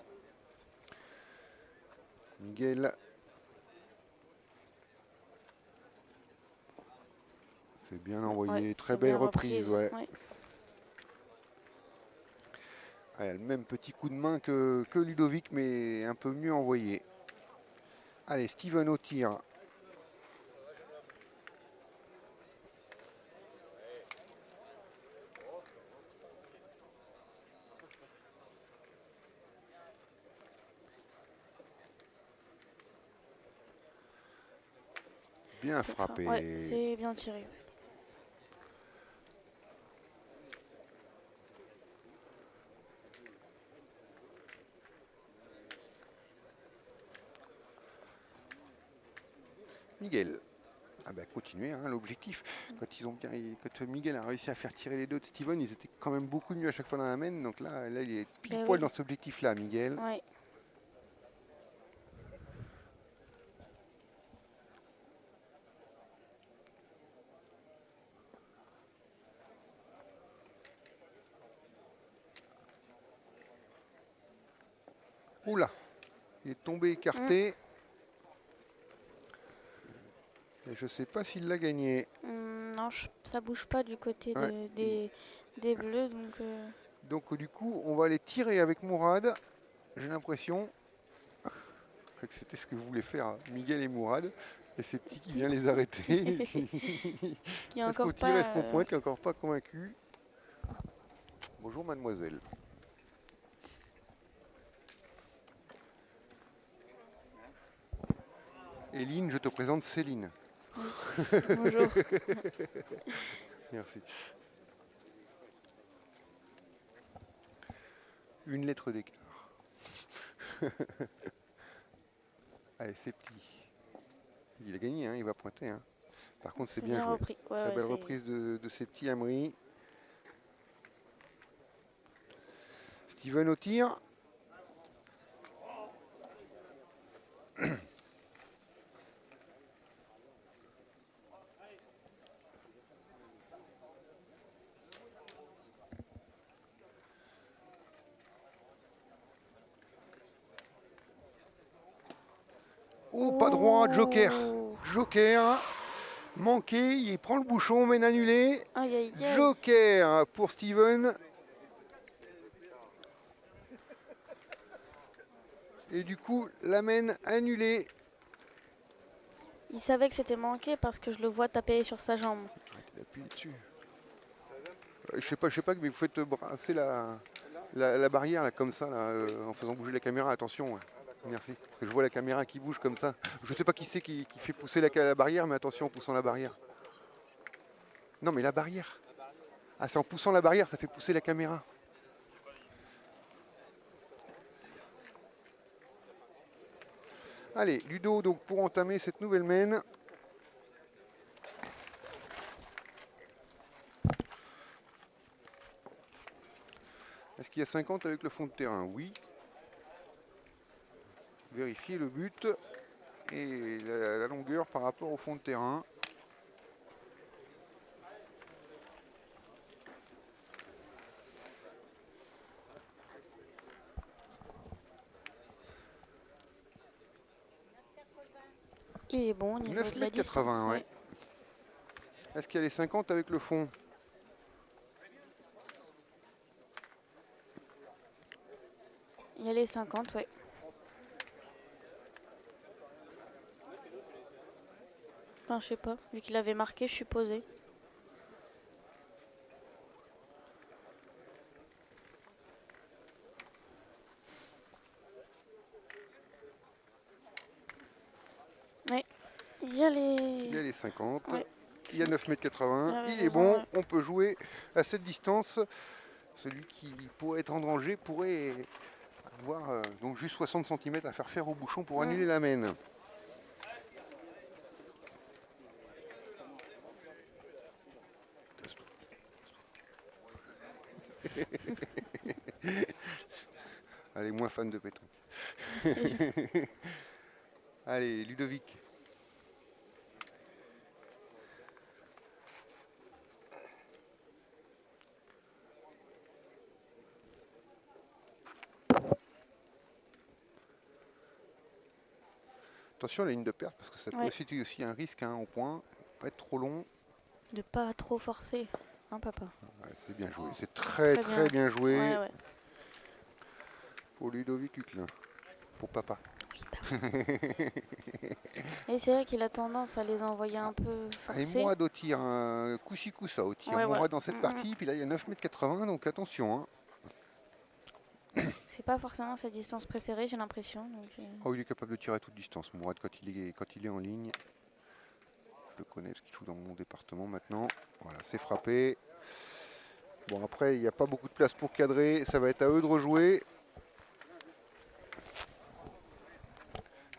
Miguel. C'est bien envoyé. Ouais, Très c'est belle bien reprise. Ouais. Ouais. Ouais, le même petit coup de main que Ludovic, mais un peu mieux envoyé. Allez, Steven au tir. Bien C'est frappé. fort. Ouais, c'est bien tiré. Miguel. Ah bah continuez, hein, l'objectif. Quand Miguel a réussi à faire tirer les deux de Steven, ils étaient quand même beaucoup mieux à chaque fois dans la main. Donc là il est pile Ben poil oui. dans cet objectif-là, Miguel. Ouais. Oula, il est tombé écarté. Et je sais pas s'il l'a gagné. Non, Non, ça bouge pas du côté Ouais. des bleus, donc... Donc du coup, on va les tirer avec Mourad. J'ai l'impression que c'était ce que voulaient faire Miguel et Mourad. Et c'est Petit qui vient les arrêter. qui est Est-ce qu'on encore tire, pas... est-ce qu'on pointe, qui est encore pas convaincu. Bonjour mademoiselle. Éline, je te présente Céline. Bonjour. Merci. Une lettre d'écart. Allez, c'est Petit. Il a gagné, hein, il va pointer. Hein. Par contre, c'est bien joué. repris. Ouais, Très ouais, belle c'est- reprise de ces petits Amri. Steven au tir. Oh, pas droit, Joker. Oh. Joker. Manqué, il prend le bouchon, mène annulé. Aïe, aïe, aïe. Joker pour Steven. Et du coup, la mène annulée. Il savait que c'était manqué parce que je le vois taper sur sa jambe. Il appuie dessus. Je sais pas, mais vous faites brasser la barrière là, comme ça, là, en faisant bouger la caméra. Attention. Ouais. Merci. Parce que je vois la caméra qui bouge comme ça. Je sais pas qui c'est qui fait pousser la barrière, mais attention en poussant la barrière. Non, mais la barrière. Ah, c'est en poussant la barrière, ça fait pousser la caméra. Allez, Ludo, donc pour entamer cette nouvelle mène. Est-ce qu'il y a 50 avec le fond de terrain? Oui. Vérifier le but et la longueur par rapport au fond de terrain. Il est bon au niveau 9 de la mètres 80, distance. ouais. Est-ce qu'il y a les 50 avec le fond? Il y a les 50, ouais. Enfin, je sais pas. Vu qu'il avait marqué, je suis posée. Ouais. Il y a Il y a les... les 50. Ouais. Il y a 9 mètres 80. Il avait Il est raison, bon. ouais. On peut jouer à cette distance. Celui qui pourrait être en danger pourrait avoir donc juste 60 cm à faire au bouchon pour annuler la mène. Allez, moins fan de pétanque. Allez, Ludovic. Attention à la ligne de perte parce que ça peut Ouais. constituer aussi un risque au point. Pas être trop long. De pas trop forcer. Hein, papa? Ouais, c'est bien joué. C'est très Très bien joué Ouais, ouais. pour Ludovic Huclin. Pour papa. Et c'est vrai qu'il a tendance à les envoyer un peu Allez, forcés. Mourad au tir, un coup-ci coup-ça au tir. Ouais, Mourad ouais. dans cette partie, puis là il y a 9 mètres 80, donc attention. Hein. C'est pas forcément sa distance préférée, j'ai l'impression. Donc, Oh, il est capable de tirer à toute distance, Mourad, quand il est en ligne. Je le connais parce qu'il joue dans mon département maintenant. Voilà, c'est frappé. Bon, après, il n'y a pas beaucoup de place pour cadrer. Ça va être à eux de rejouer.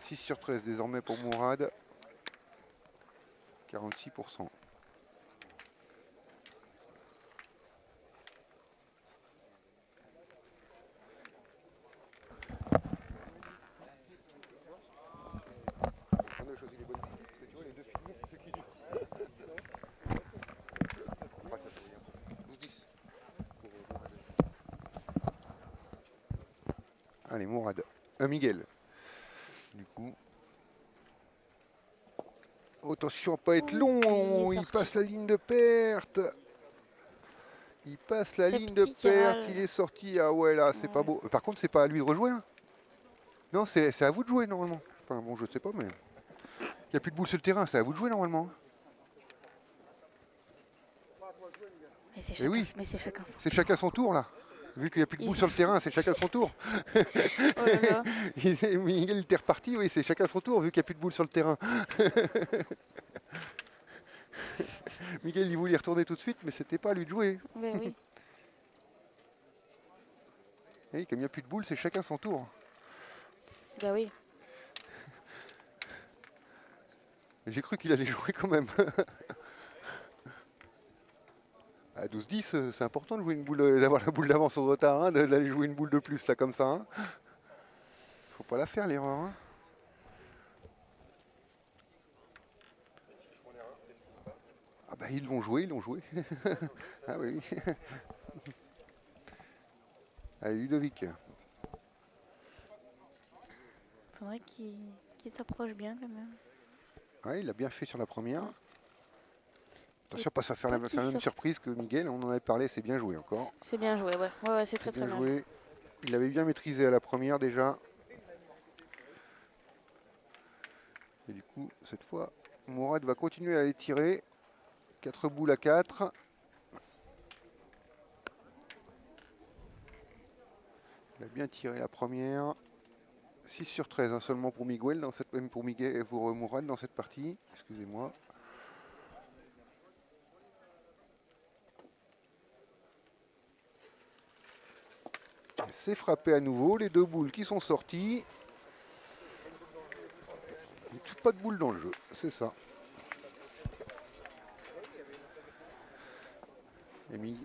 6 sur 13 désormais pour Mourad. 46%. On a choisi les bonnes filles, parce que tu vois, les deux filles, c'est ce qui dit. Après, ça peut venir. 12-10. Allez, Mourad. Miguel. Du coup. Attention à pas être Oui, long, il est il sorti. passe la ligne de perte. Il passe la Ce ligne de petit qui perte, râle. il est sorti. Ah ouais, là, c'est pas Ouais. beau. Par contre, c'est pas à lui de rejouer. Hein. Non, c'est à vous de jouer normalement. Enfin bon, je sais pas, mais il n'y a plus de boule sur le terrain, c'est à vous de jouer normalement. Mais c'est Eh chacun, oui. mais c'est chacun son. C'est chacun son tour là. Vu qu'il n'y a plus de Il boule s- sur le terrain, c'est chacun son tour. Oh là là. Miguel était reparti, oui, c'est chacun son tour vu qu'il n'y a plus de boule sur le terrain. Miguel il voulait y retourner tout de suite, mais c'était pas à lui de jouer. Mais oui. Et oui, comme il n'y a plus de boule, c'est chacun son tour. Bah oui. J'ai cru qu'il allait jouer quand même. À 12-10, c'est important de jouer une boule, d'avoir la boule d'avance au retard, hein, d'aller jouer une boule de plus là comme ça. Hein. Faut pas la faire l'erreur. Hein. Ah bah ils l'ont joué, ils l'ont joué. Ah oui. Allez Ludovic. Faudrait qu'il s'approche bien quand même. Ouais, il a bien fait sur la première. Attention, pas à faire pas la qu'il même sorte. surprise que Miguel, on en avait parlé, c'est bien joué encore. C'est bien joué, ouais. Ouais, ouais, c'est très C'est très bien bien. joué. Il avait bien maîtrisé à la première déjà. Et du coup, cette fois, Mourad va continuer à les tirer. 4 boules à 4. Il a bien tiré la première. 6 sur 13 hein, seulement pour Miguel, même pour Mourad dans cette partie. Excusez-moi. C'est frappé à nouveau, les deux boules qui sont sorties. Pas de boules dans le jeu, c'est ça.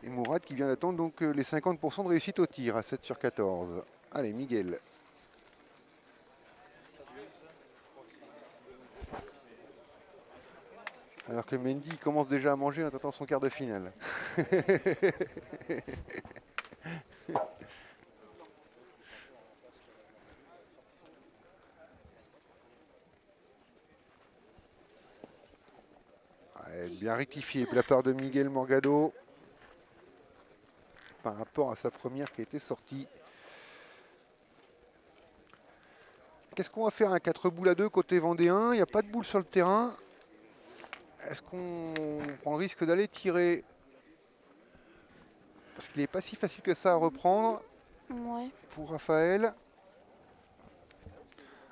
Et Mourad qui vient d'attendre donc les 50% de réussite au tir à 7 sur 14. Allez, Miguel. Alors que Mendy commence déjà à manger en attendant son quart de finale. Ouais, bien rectifié de la part de Miguel Morgado par rapport à sa première qui a été sortie. Qu'est-ce qu'on va faire à 4 boules à 2 côté vendéen? Il n'y a pas de boule sur le terrain. Est-ce qu'on prend le risque d'aller tirer? Parce qu'il n'est pas si facile que ça à reprendre Ouais. pour Raphaël.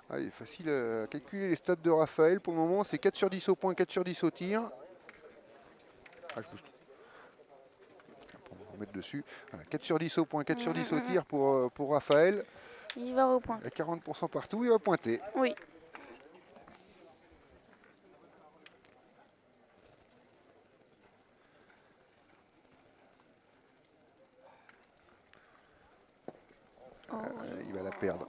Ah, il est facile à calculer les stats de Raphaël. Pour le moment, c'est 4 sur 10 au point, 4 sur 10 au tir. Ah, je peux... On va remettre dessus. Voilà, 4 sur 10 au point, 4 sur 10 au tir pour Raphaël. Il va au point. À 40% partout, il va pointer. Oui. Oh, Il va la perdre.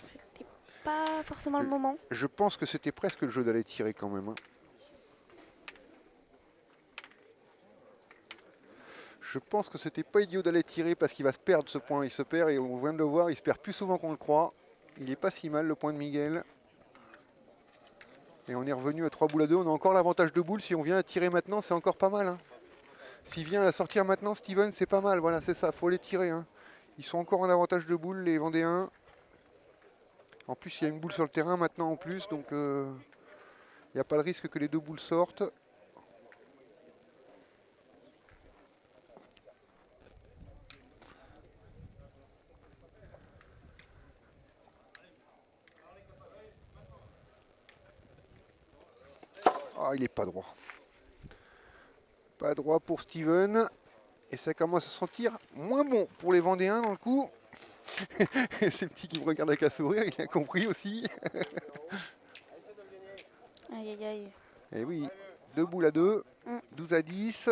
c'était pas forcément le moment. Je pense que c'était presque le jeu d'aller tirer quand même. Hein. Je pense que c'était pas idiot d'aller tirer parce qu'il va se perdre ce point. Il se perd et on vient de le voir, il se perd plus souvent qu'on le croit. Il est pas si mal le point de Miguel. Et on est revenu à 3 boules à 2. On a encore l'avantage de boule. Si on vient à tirer maintenant, c'est encore pas mal. Hein. S'il vient à sortir maintenant, Steven, c'est pas mal. Voilà, c'est ça, faut les tirer. Hein. Ils sont encore en avantage de boule, les Vendéens. En plus, il y a une boule sur le terrain maintenant en plus. Donc, il n'y a pas le risque que les deux boules sortent. Ah, il n'est pas droit. Pas droit pour Steven. Et ça commence à se sentir moins bon pour les Vendéens dans le coup. C'est le petit qui me regarde avec un sourire, il a compris aussi. Aïe aïe aïe. Et oui, 2 boules à 2, 12 à 10.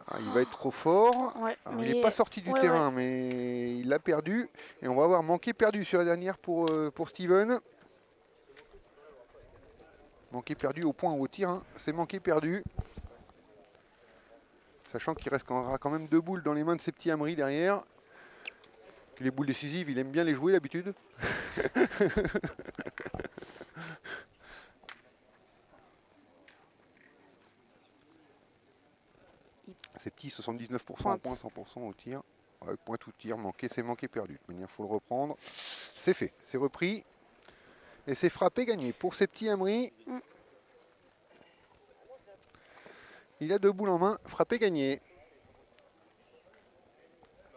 Ah, il va être trop fort. Ouais, Alors, il mais- n'est pas sorti du ouais, terrain, ouais. mais il l'a perdu. Et on va avoir manqué perdu sur la dernière pour Steven. Manqué perdu au point ou au tir. Hein. C'est manqué perdu. Sachant qu'il restera quand même 2 boules dans les mains de ces petits Amri derrière. Puis les boules décisives, il aime bien les jouer d'habitude. Ces petits 79% au Pointe. point, 100% au tir. Ouais, point tout tir, manqué, c'est manqué, perdu. De toute manière, il faut le reprendre. C'est fait, c'est repris. Et c'est frappé, gagné. Pour ces petits Amri, il a 2 boules en main, frappé, gagné.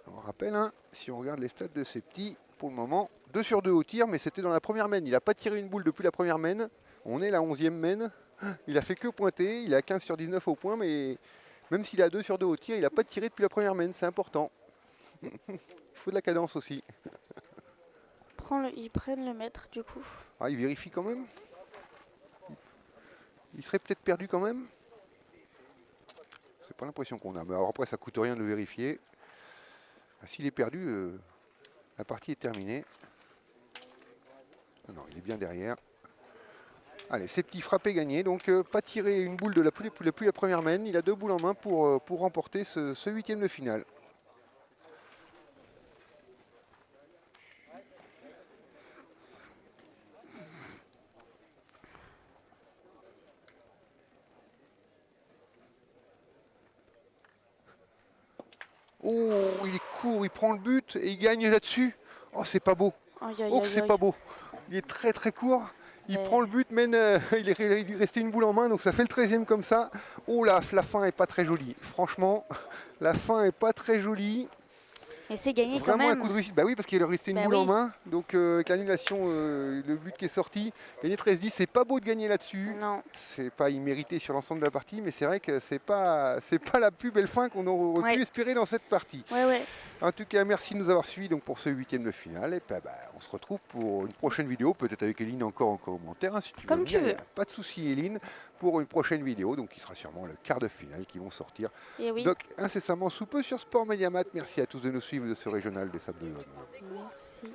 On rappelle, hein, si on regarde les stats de ces petits, pour le moment, 2 sur 2 au tir, mais c'était dans la première main. Il n'a pas tiré une boule depuis la première main. On est la 11e main. Il a fait que pointer. Il a 15 sur 19 au point, mais même s'il a 2 sur 2 au tir, il n'a pas tiré depuis la première main. C'est important. Il faut de la cadence aussi. Ils prennent le mètre du coup. Ah, il vérifie quand même. Il serait peut-être perdu quand même. C'est pas l'impression qu'on a. Mais alors après, ça coûte rien de le vérifier. S'il est perdu, la partie est terminée. Non, il est bien derrière. Allez, ces petits frappés gagnés. Donc, pas tiré une boule depuis la première main. Il a 2 boules en main pour remporter ce 8e de finale. Oh, il est court, il prend le but et il gagne là-dessus. Oh, c'est pas beau. Aïe, aïe, Oh, que aïe, c'est aïe. pas beau. Il est très très court. Il Ouais. prend le but, mais il lui restait une boule en main, donc ça fait le 13e comme ça. Oh là, la fin est pas très jolie. Franchement, la fin est pas très jolie. Et c'est gagné quand Vraiment un même. coup de réussite. Bah oui, parce qu'il lui restait une Bah boule en oui. main. Donc avec l'annulation, le but qui est sorti, gagner 13-10, c'est pas beau de gagner là-dessus. Non. C'est pas immérité sur l'ensemble de la partie, mais c'est vrai que c'est pas la plus belle fin qu'on aurait Ouais. pu espérer dans cette partie. Ouais. En tout cas, merci de nous avoir suivis donc, pour ce 8e de finale. Et puis, on se retrouve pour une prochaine vidéo, peut-être avec Eline encore en commentaire. Hein, si tu Comme veux tu venir, veux. y a pas de souci, Eline, pour une prochaine vidéo, donc qui sera sûrement le quart de finale qui vont sortir. Et oui. Donc, incessamment sous peu sur Sport Mediamat. Merci à tous de nous suivre de ce régional des Sables d'Olonne. Merci.